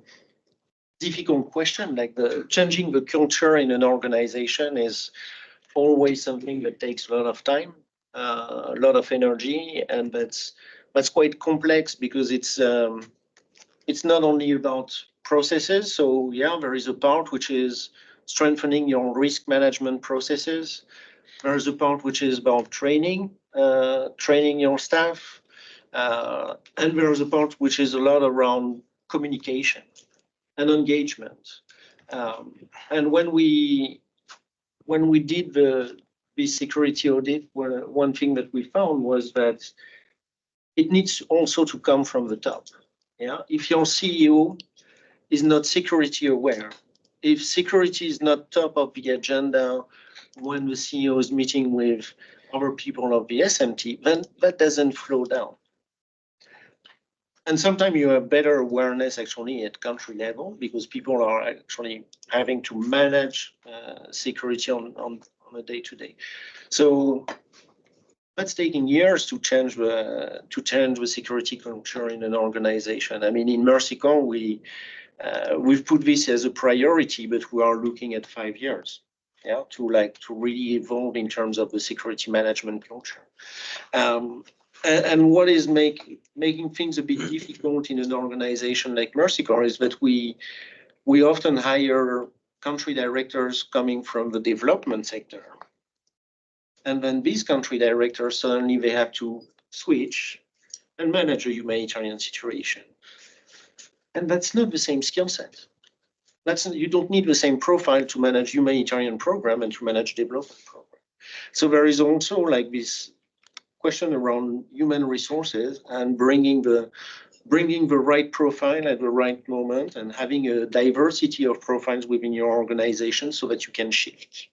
difficult question. Like changing the culture in an organization is always something that takes a lot of time, a lot of energy, and that's quite complex because it's not only about processes. So yeah, there is a part which is strengthening your risk management processes. There is a part which is about training your staff, and there is a part which is a lot around communication and engagement. And when we did the security audit, one thing that we found was that it needs also to come from the top. Yeah, if your CEO is not security aware, if security is not top of the agenda when the CEO is meeting with other people of the SMT, then that doesn't flow down. And sometimes you have better awareness actually at country level because people are actually having to manage security on a day-to-day. So that's taking years to change the security culture in an organization. I mean, in Mexico, we've put this as a priority, but we are looking at 5 years, yeah, to really evolve in terms of the security management culture. And what is making things a bit difficult in an organization like Mexico is that we often hire country directors coming from the development sector. And then these country directors, suddenly they have to switch and manage a humanitarian situation. And that's not the same skill set. You don't need the same profile to manage humanitarian program and to manage development program. So there is also like this question around human resources and bringing the right profile at the right moment and having a diversity of profiles within your organization so that you can shift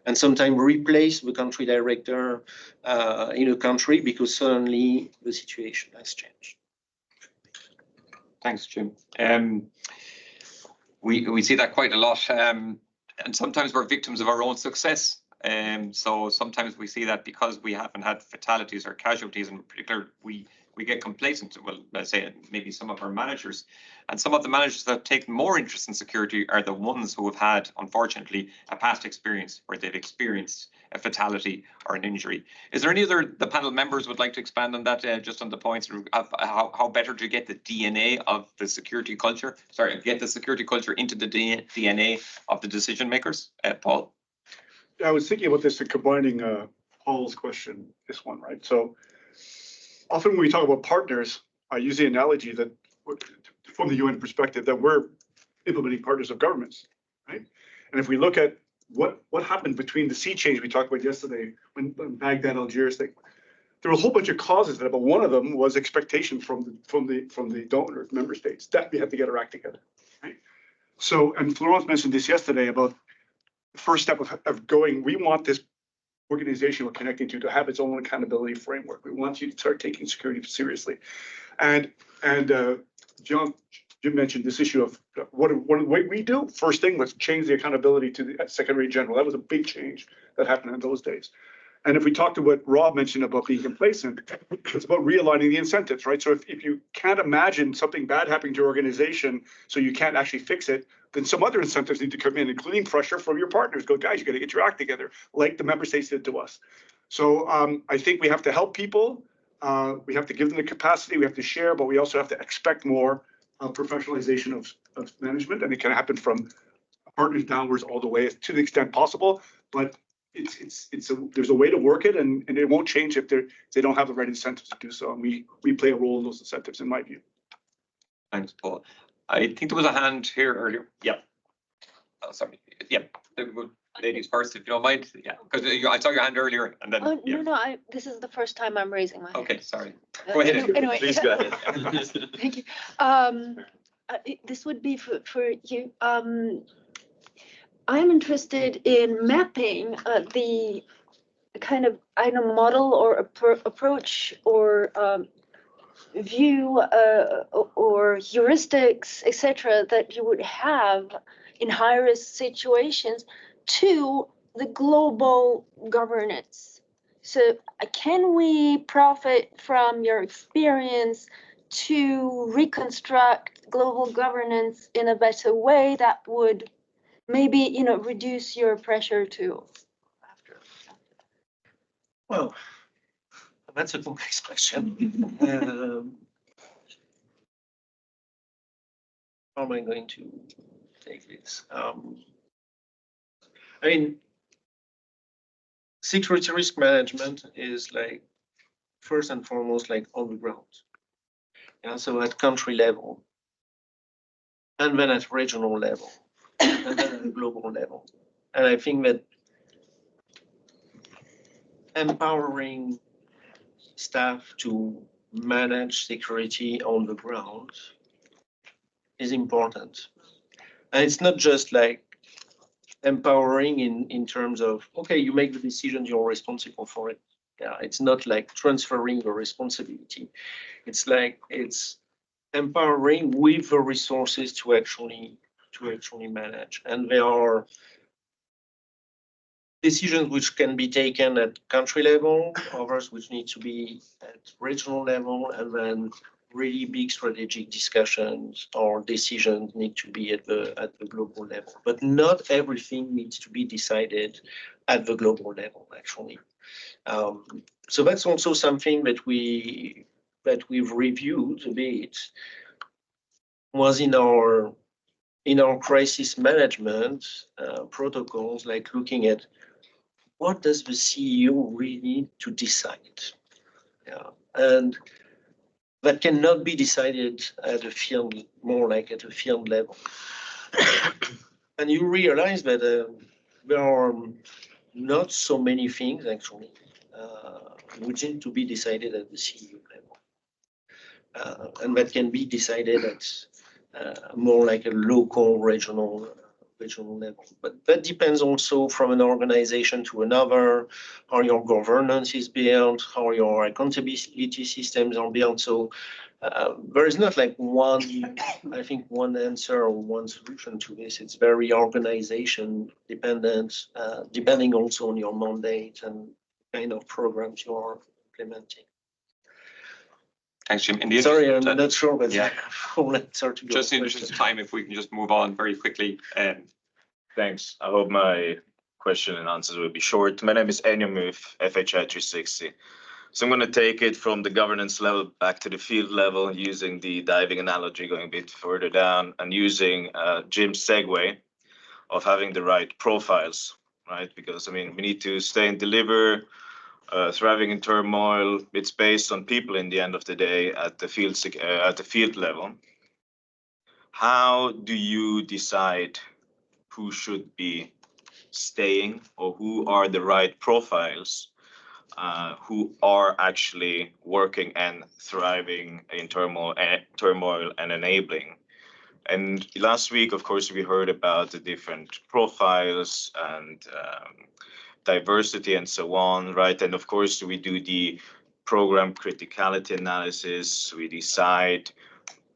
and sometimes replace the country director in a country because suddenly the situation has changed. Thanks, Jim. We see that quite a lot, and sometimes we're victims of our own success. So sometimes we see that because we haven't had fatalities or casualties in particular, we get complacent. Well, let's say maybe some of our managers, and some of the managers that take more interest in security are the ones who have had, unfortunately, a past experience where they've experienced a fatality or an injury. Is there any other the panel members would like to expand on that, just on the points of how better to get the DNA of the security culture? Sorry, get the security culture into the DNA of the decision makers. Paul? I was thinking about this and combining Paul's question, this one, right? So often when we talk about partners, I use the analogy that from the UN perspective, that we're implementing partners of governments, right? And if we look at what happened between the sea change we talked about yesterday, when Baghdad, Algiers thing, there were a whole bunch of causes that, but one of them was expectation from the donor member states that we had to get our act together, right? So, and Florence mentioned this yesterday about the first step of going, we want this organization we're connecting to have its own accountability framework. We want you to start taking security seriously. And Jim mentioned this issue of what we do. First thing was change the accountability to the Secretary General. That was a big change that happened in those days. And if we talk to what Rob mentioned about being complacent, it's about realigning the incentives, right? So if you can't imagine something bad happening to your organization, so you can't actually fix it, then some other incentives need to come in, including pressure from your partners. Go, guys, you got to get your act together, like the member states did to us. So I think we have to help people. We have to give them the capacity. We have to share, but we also have to expect more professionalization of management, and it can happen from partners downwards all the way to the extent possible. But there's a way to work it, and it won't change if they don't have the right incentives to do so. And we play a role in those incentives, in my view. Thanks, Paul. I think there was a hand here earlier. Yeah. Oh, sorry. Yeah. Ladies first, if you don't mind. Yeah, because I saw your hand earlier, and then. Oh, Yeah. no, this is the first time I'm raising my hand. Okay, sorry. Go ahead. Anyway. Please go ahead. Thank you. This would be for you. I'm interested in mapping the kind of model or approach or view or heuristics, etc., that you would have in high-risk situations to the global governance. So can we profit from your experience to reconstruct global governance in a better way that would maybe, reduce your pressure too? Well, that's a complex question. How am I going to take this? I mean, security risk management is like first and foremost like on the ground. Yeah, so at country level, and then at regional level, and then at global level. And I think that empowering staff to manage security on the ground is important. And it's not just like empowering in terms of, okay, you make the decision, you're responsible for it. Yeah, it's not like transferring the responsibility. It's like it's empowering with the resources to actually manage. And there are decisions which can be taken at country level, others which need to be at regional level, and then really big strategic discussions or decisions need to be at the global level. But not everything needs to be decided at the global level, actually. So that's also something that we've reviewed a bit, was in our crisis management protocols, like looking at what does the CEO really need to decide? Yeah, and that cannot be decided at a field, more like at a field level. And you realize that there are not so many things actually which need to be decided at the CEO level, and that can be decided at more like a local, regional level. But that depends also from an organization to another, how your governance is built, how your accountability systems are built. So there is not like one answer or one solution to this. It's very organization dependent, depending also on your mandate and kind of programs you are implementing. Thanks, Jim. Sorry, I'm not sure, but yeah. Full answer to your just in interest of time, if we can just move on very quickly. Thanks. I hope my question and answers will be short. My name is Enya Muth, FHI 360. So I'm going to take it from the governance level back to the field level, using the diving analogy, going a bit further down, and using Jim's segue of having the right profiles, right? Because, I mean, we need to stay and deliver thriving in turmoil, it's based on people in the end of the day at the field level. How do you decide who should be staying or who are the right profiles who are actually working and thriving in turmoil and enabling? And last week, of course, we heard about the different profiles and diversity and so on, right? And of course, we do the program criticality analysis. We decide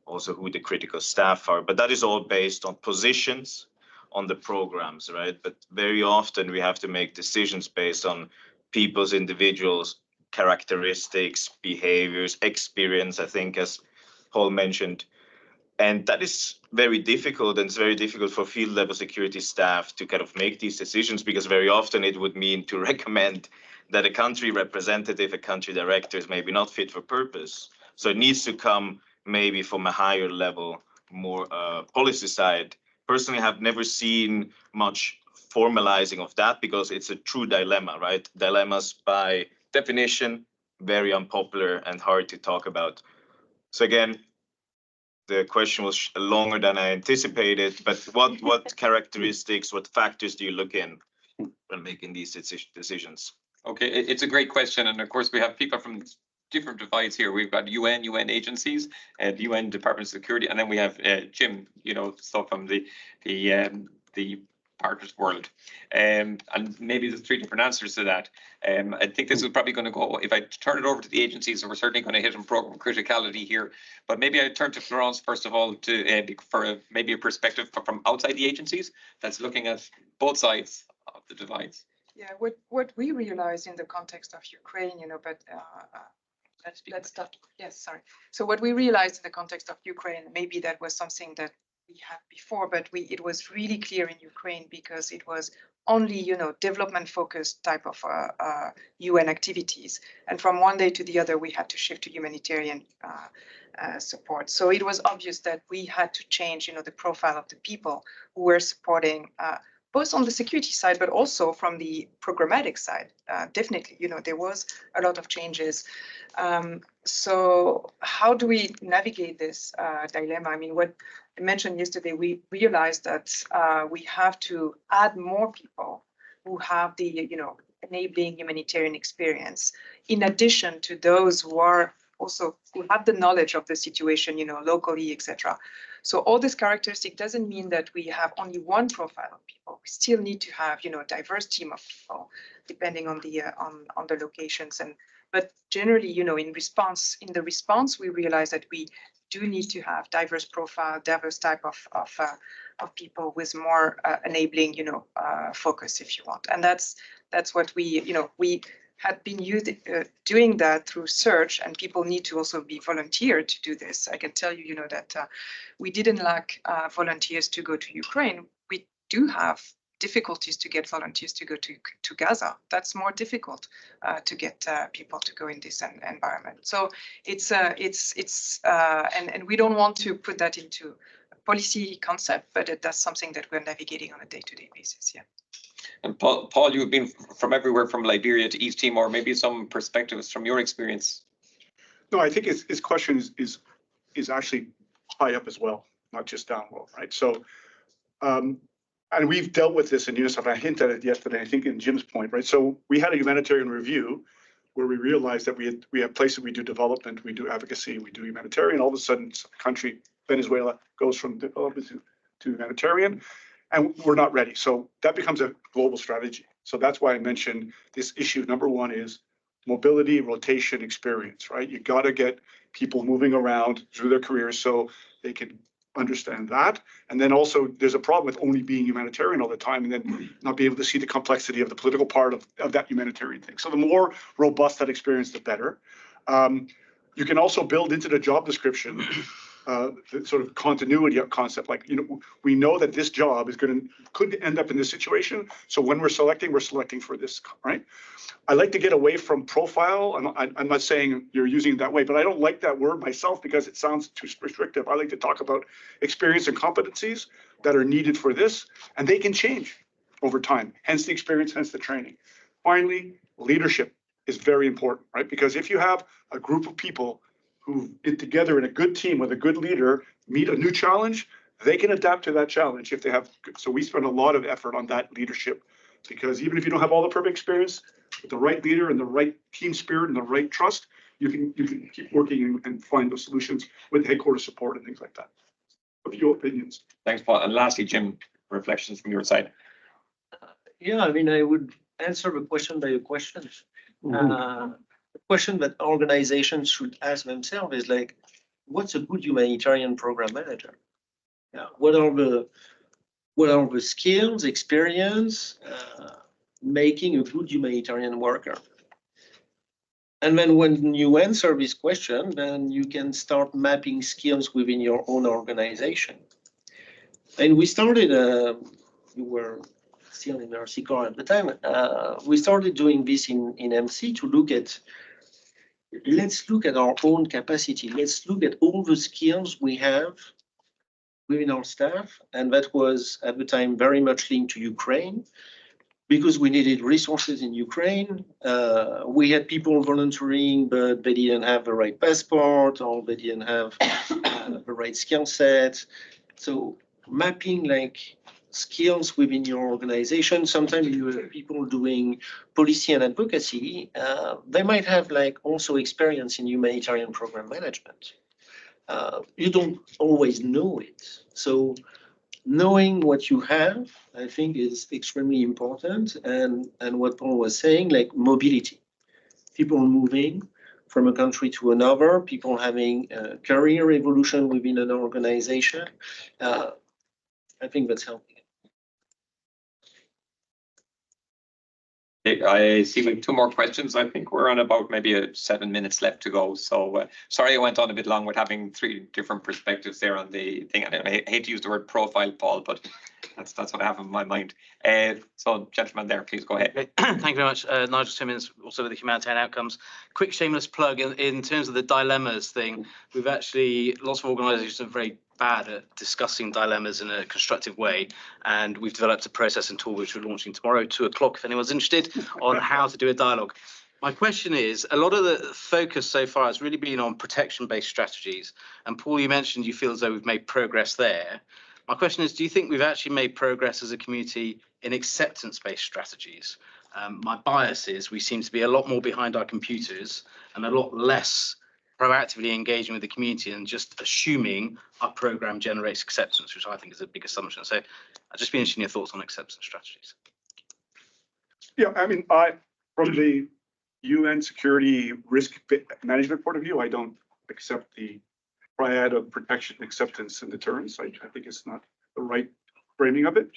also who the critical staff are, but that is all based on positions on the programs, right? But very often we have to make decisions based on people's individuals, characteristics, behaviors, experience, I think, as Paul mentioned. And that is very difficult, and it's very difficult for field level security staff to kind of make these decisions, because very often it would mean to recommend that a country representative, a country director is maybe not fit for purpose. So it needs to come maybe from a higher level, more policy side. Personally, I have never seen much formalizing of that because it's a true dilemma, right? Dilemmas by definition, very unpopular and hard to talk about. So again, the question was longer than I anticipated, but what characteristics, what factors do you look in when making these decisions? Okay, it's a great question, and of course we have people from different divides here. We've got UN agencies, the UN Department of Security, and then we have Jim, stuff from the partners world, and maybe there's three different answers to that. I think this is probably going to go, if I turn it over to the agencies, and we're certainly going to hit on program criticality here, but maybe I turn to Florence first of all to for maybe a perspective from outside the agencies that's looking at both sides of the divides. Yeah, what we realized in the context of Ukraine, but let's start. Yes, sorry. So what we realized in the context of Ukraine, maybe that was something that we had before, but it was really clear in Ukraine because it was only, development focused type of UN activities. And from one day to the other, we had to shift to humanitarian support. So it was obvious that we had to change, the profile of the people who were supporting both on the security side, but also from the programmatic side. Definitely, there was a lot of changes. So how do we navigate this dilemma? I mean, what I mentioned yesterday, we realized that we have to add more people who have the, enabling humanitarian experience, in addition to those who are also who have the knowledge of the situation, locally, etc. So all this characteristic doesn't mean that we have only one profile of people. We still need to have, a diverse team of people, depending on the locations. But generally, in the response, we realize that we do need to have diverse profile, diverse type of people with more enabling, focus, if you want. And that's what we had been doing that through search, and people need to also be volunteered to do this. I can tell you, that we didn't lack volunteers to go to Ukraine. We do have difficulties to get volunteers to go to Gaza. That's more difficult to get people to go in this environment. So and we don't want to put that into a policy concept, but that's something that we're navigating on a day-to-day basis. Yeah. And Paul, you've been from everywhere from Liberia to East Timor. Maybe some perspectives from your experience. No, I think his question is actually high up as well, not just down low, right? So, and we've dealt with this in UNICEF. I hinted at it yesterday, I think, in Jim's point, right? So we had a humanitarian review where we realized that we have places we do development, we do advocacy, we do humanitarian. All of a sudden, the country, Venezuela, goes from development to humanitarian, and we're not ready. So that becomes a global strategy. So that's why I mentioned this issue. Number one is mobility, rotation, experience, right? You got to get people moving around through their careers so they can understand that. And then also there's a problem with only being humanitarian all the time and then not be able to see the complexity of the political part of that humanitarian thing. So the more robust that experience, the better. You can also build into the job description the sort of continuity concept, like, we know that this job could end up in this situation. So when we're selecting for this, right? I like to get away from profile. I'm not saying you're using it that way, but I don't like that word myself because it sounds too restrictive. I like to talk about experience and competencies that are needed for this, and they can change over time. Hence the experience, hence the training. Finally, leadership. is very important, right? Because if you have a group of people who get together in a good team with a good leader, meet a new challenge, they can adapt to that challenge if they have. So we spend a lot of effort on that leadership, because even if you don't have all the perfect experience, with the right leader and the right team spirit and the right trust, you can keep working and find those solutions with headquarters support and things like that. A few opinions. Thanks, Paul. And lastly, Jim, reflections from your side. Yeah, I mean, I would answer the question by a question. The question that organizations should ask themselves is like, what's a good humanitarian program manager? Yeah, what are the skills, experience, making a good humanitarian worker? And then when you answer this question, then you can start mapping skills within your own organization. And we started, you were still in RC Corps at the time, we started doing this in MC to look at, let's look at our own capacity. Let's look at all the skills we have within our staff. And that was at the time very much linked to Ukraine, because we needed resources in Ukraine. We had people volunteering, but they didn't have the right passport, or they didn't have the right skill set. So mapping like skills within your organization. Sometimes you have people doing policy and advocacy. They might have like also experience in humanitarian program management. You don't always know it. So knowing what you have, I think, is extremely important. And what Paul was saying, like mobility, people moving from a country to another, people having career evolution within an organization. I think that's helping. I see like 2 more questions. I think we're on about maybe 7 minutes left to go. So sorry I went on a bit long with having 3 different perspectives there on the thing. And I hate to use the word profile, Paul, but that's what I have in my mind. So gentlemen there, please go ahead. Thank you very much. Nigel Timmins, also with the Humanitarian Outcomes. Quick shameless plug in terms of the dilemmas thing. We've actually, lots of organisations are very bad at discussing dilemmas in a constructive way, and we've developed a process and tool which we're launching tomorrow, 2 o'clock, if anyone's interested, on how to do a dialogue. My question is, a lot of the focus so far has really been on protection-based strategies, and Paul, you mentioned you feel as though we've made progress there. My question is, do you think we've actually made progress as a community in acceptance-based strategies? My bias is we seem to be a lot more behind our computers and a lot less proactively engaging with the community and just assuming our program generates acceptance, which I think is a big assumption. So I'd just be interested in your thoughts on acceptance strategies. Yeah, I mean, from the UN security risk management point of view, I don't accept the triad of protection, acceptance, and deterrence. I think it's not the right framing of it.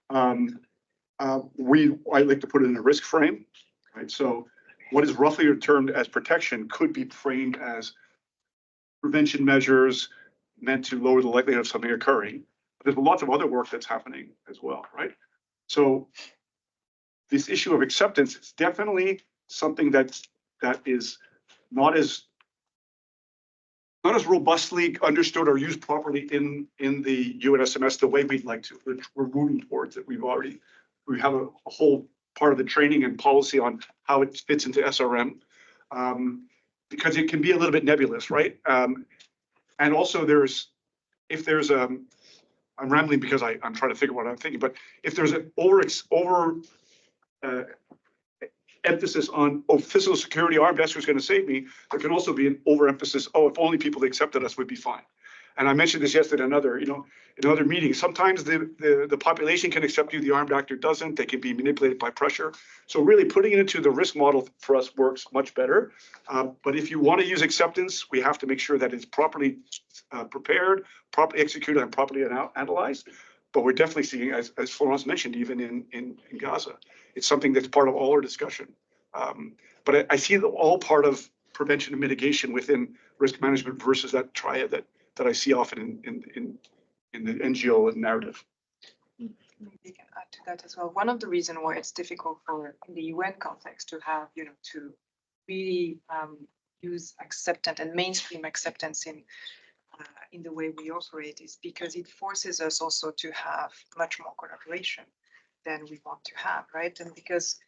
I like to put it in a risk frame, right? So what is roughly termed as protection could be framed as prevention measures meant to lower the likelihood of something occurring. There's lots of other work that's happening as well, right? So this issue of acceptance is definitely something that is not as robustly understood or used properly in the UNSMS the way we'd like to. We're moving towards it. We have a whole part of the training and policy on how it fits into SRM, because it can be a little bit nebulous, right? And also I'm rambling because I'm trying to figure what I'm thinking, but if there's an emphasis on, physical security, armed rescue is going to save me, there can also be an overemphasis, if only people accepted us would be fine. And I mentioned this yesterday in another meeting. Sometimes the population can accept you, the armed actor doesn't. They can be manipulated by pressure. So really putting it into the risk model for us works much better. But if you want to use acceptance, we have to make sure that it's properly prepared, properly executed, and properly analyzed. But we're definitely seeing, as Florence mentioned, even in Gaza, it's something that's part of all our discussion. But I see it all part of prevention and mitigation within risk management versus that triad that I see often in the NGO narrative. Maybe I can add to that as well. One of the reasons why it's difficult in the UN context to have, to really use acceptance and mainstream acceptance in the way we operate is because it forces us also to have much more collaboration than we want to have, right? And because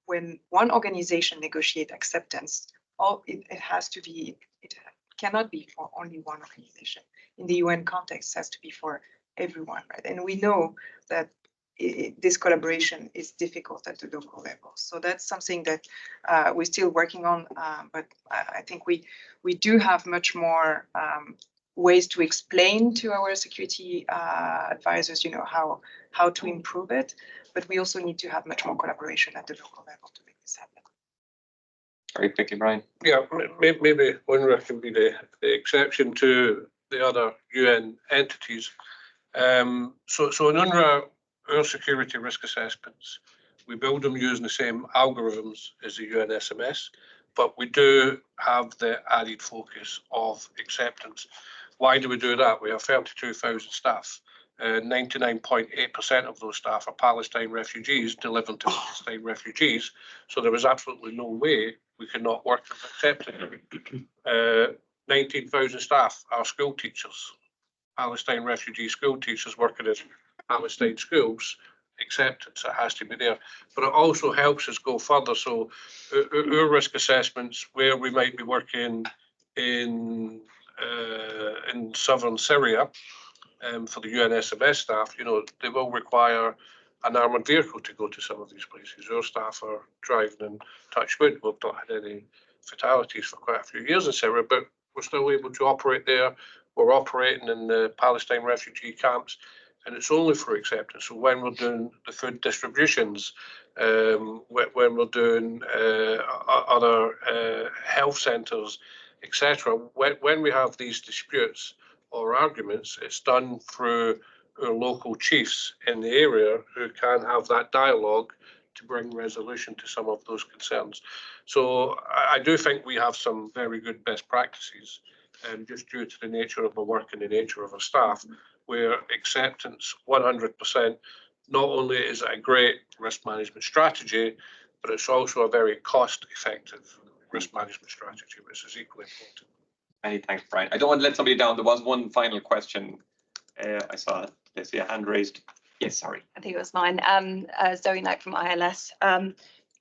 when one organization negotiate acceptance, it has to be, it cannot be for only one organization. In the UN context, it has to be for everyone, right? And we know that this collaboration is difficult at the local level. So that's something that we're still working on, but I think we do have much more ways to explain to our security advisors, how to improve it. But we also need to have much more collaboration at the local level to make this happen. Great, thank you, Brian. Yeah, maybe UNRWA can be the exception to the other UN entities. So in UNRWA, our security risk assessments, we build them using the same algorithms as the UN SMS, but we do have the added focus of acceptance. Why do we do that? We have 32,000 staff. 99.8% of those staff are Palestine refugees delivering to Palestine refugees. So there was absolutely no way we could not work with acceptance. 19,000 staff are school teachers, Palestine refugee school teachers working in Palestine schools. Acceptance, it has to be there, but it also helps us go further. So our risk assessments, where we might be working in southern Syria, for the UNSMS staff, they will require an armoured vehicle to go to some of these places. Our staff are driving, and touch wood, we've not had any fatalities for quite a few years in Syria, but we're still able to operate there. We're operating in the Palestine refugee camps, and it's only for acceptance. So when we're doing the food distributions, when we're doing other health centres, etc., when we have these disputes or arguments, it's done through our local chiefs in the area who can have that dialogue to bring resolution to some of those concerns. So I do think we have some very good best practices, just due to the nature of the work and the nature of our staff, where acceptance 100%, not only is it a great risk management strategy, but it's also a very cost-effective risk management strategy, which is equally important. Many thanks, Brian. I don't want to let somebody down. There was one final question. I saw a hand raised. Yes, sorry. I think it was mine. Zoe Knight from ILS.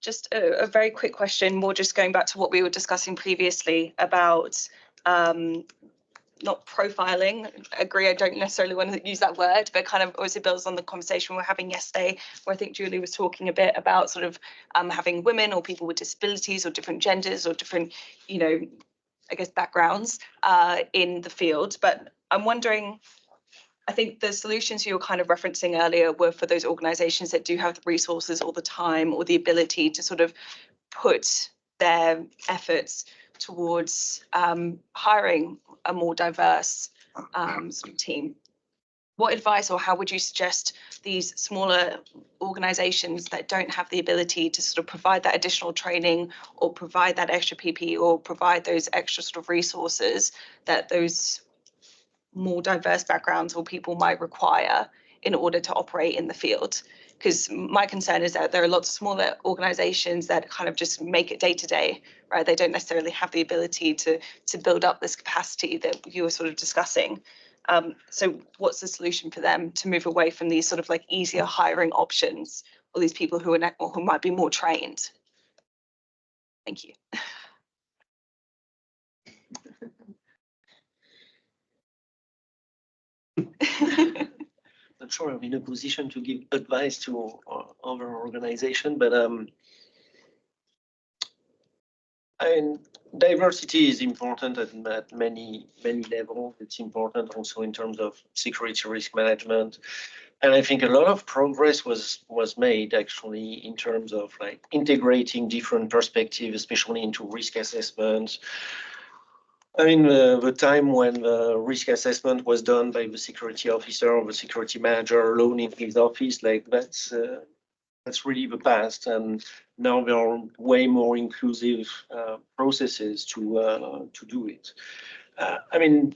Just a very quick question, more just going back to what we were discussing previously about not profiling. I agree, I don't necessarily want to use that word, but kind of also builds on the conversation we were having yesterday, where I think Julie was talking a bit about sort of having women or people with disabilities or different genders or different, I guess, backgrounds in the field. But I'm wondering, I think the solutions you were kind of referencing earlier were for those organizations that do have the resources all the time or the ability to sort of put their efforts towards hiring a more diverse sort of team. What advice or how would you suggest these smaller organizations that don't have the ability to sort of provide that additional training or provide that extra PPE or provide those extra sort of resources that those more diverse backgrounds or people might require in order to operate in the field? Because my concern is that there are lots of smaller organizations that kind of just make it day to day, right? They don't necessarily have the ability to build up this capacity that you were sort of discussing. So what's the solution for them to move away from these sort of like easier hiring options, or these people who are who might be more trained? Thank you. Not sure I'm in a position to give advice to other organization, but diversity is important at many levels. It's important also in terms of security risk management, and I think a lot of progress was made actually in terms of like integrating different perspectives, especially into risk assessment. I mean, the time when the risk assessment was done by the security officer or the security manager alone in his office, like that's really the past. And now there are way more inclusive processes to do it. I mean,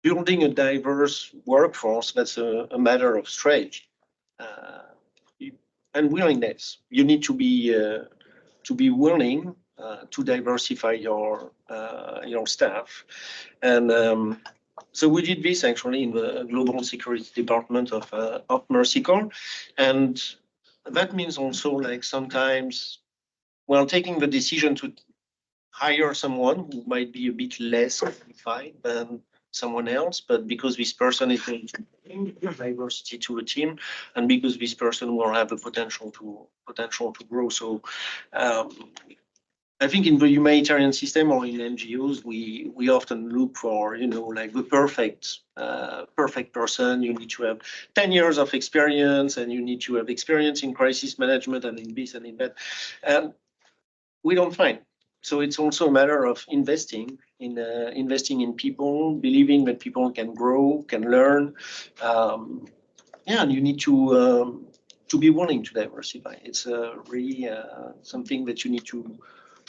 building a diverse workforce, that's a matter of strategy and willingness. You need to be willing to diversify your staff, and so we did this actually in the Global Security Department of Mercy Corps, and that means also like sometimes, well, taking the decision to hire someone who might be a bit less qualified than someone else, but because this person is going to bring diversity to a team, and because this person will have the potential to grow. So I think in the humanitarian system or in NGOs, we often look for, you know, like the perfect person. You need to have 10 years of experience, and you need to have experience in crisis management and in this and in that. And we don't find. So it's also a matter of investing in people, believing that people can grow, can learn. And you need to be willing to diversify. It's really something that you need to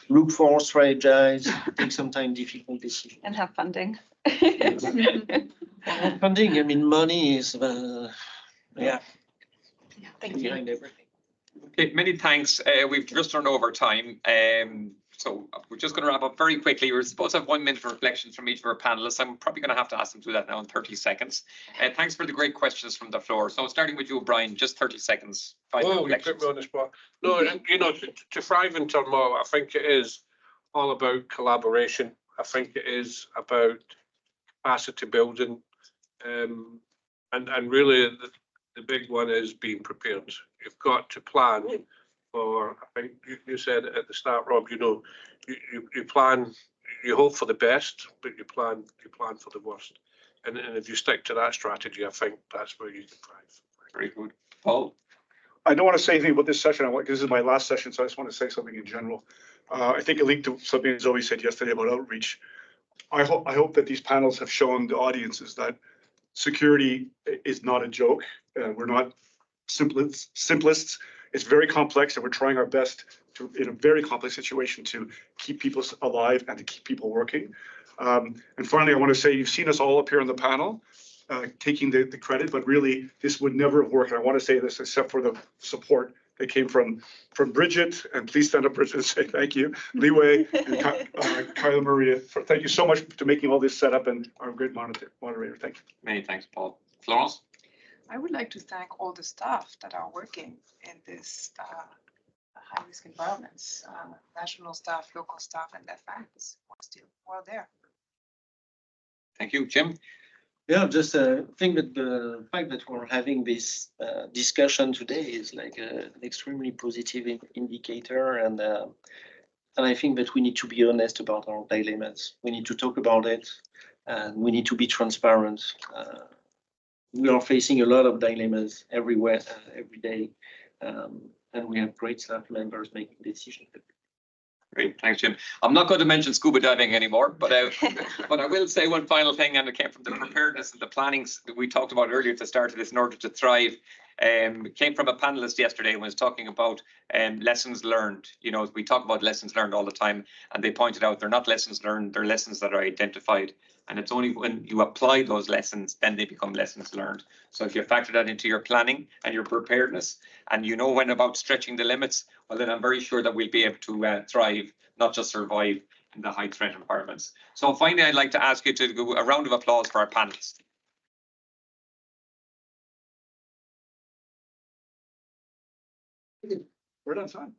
look for, strategize, take sometimes difficult decisions. And have funding. Funding, I mean, money is Thank you. behind everything. Okay, many thanks. We've just run over time. So we're just going to wrap up very quickly. We're supposed to have 1 minute for reflections from each of our panelists. I'm probably going to have to ask them to do that now in 30 seconds. Thanks for the great questions from the floor. So starting with you, Brian, just 30 seconds. Oh, you put me on the spot. No, you know, to thrive in turmoil, I think it is all about collaboration. I think it is about capacity building. And really the big one is being prepared. You've got to plan for, I think you said at the start, Rob, you know, you plan, you hope for the best, but you plan for the worst. And if you stick to that strategy, I think that's where you can thrive. Very good. Paul? I don't want to say anything about this session. This is my last session, so I just want to say something in general. I think it linked to something Zoe said yesterday about outreach. I hope that these panels have shown the audiences that security is not a joke. We're not simplists. It's very complex, and we're trying our best to, in a very complex situation, to keep people alive and to keep people working. And finally, I want to say you've seen us all up here on the panel taking the credit, but really this would never have worked. And I want to say this except for the support that came from Bridget, and please stand up, Bridget, and say thank you, Liwei and Kyla Maria. Thank you so much to making all this set up, and our great moderator. Thank you. Many thanks, Paul. Florence? I would like to thank all the staff that are working in this high-risk environments, national staff, local staff, and their families who are still there. Thank you. Jim? Yeah, just think that the fact that we're having this discussion today is like an extremely positive indicator, and I think that we need to be honest about our dilemmas. We need to talk about it, and we need to be transparent. We are facing a lot of dilemmas everywhere, every day, and we have great staff members making decisions. Great, thanks, Jim. I'm not going to mention scuba diving anymore, but but I will say one final thing, and it came from the preparedness and the planning that we talked about earlier at the start of this in order to thrive. It came from a panelist yesterday and was talking about lessons learned. You know, we talk about lessons learned all the time, and they pointed out they're not lessons learned, they're lessons that are identified. And it's only when you apply those lessons, then they become lessons learned. So if you factor that into your planning and your preparedness, and you know when about stretching the limits, well, then I'm very sure that we'll be able to thrive, not just survive in the high threat environments. So finally, I'd like to ask you to do a round of applause for our panelists. We're done time.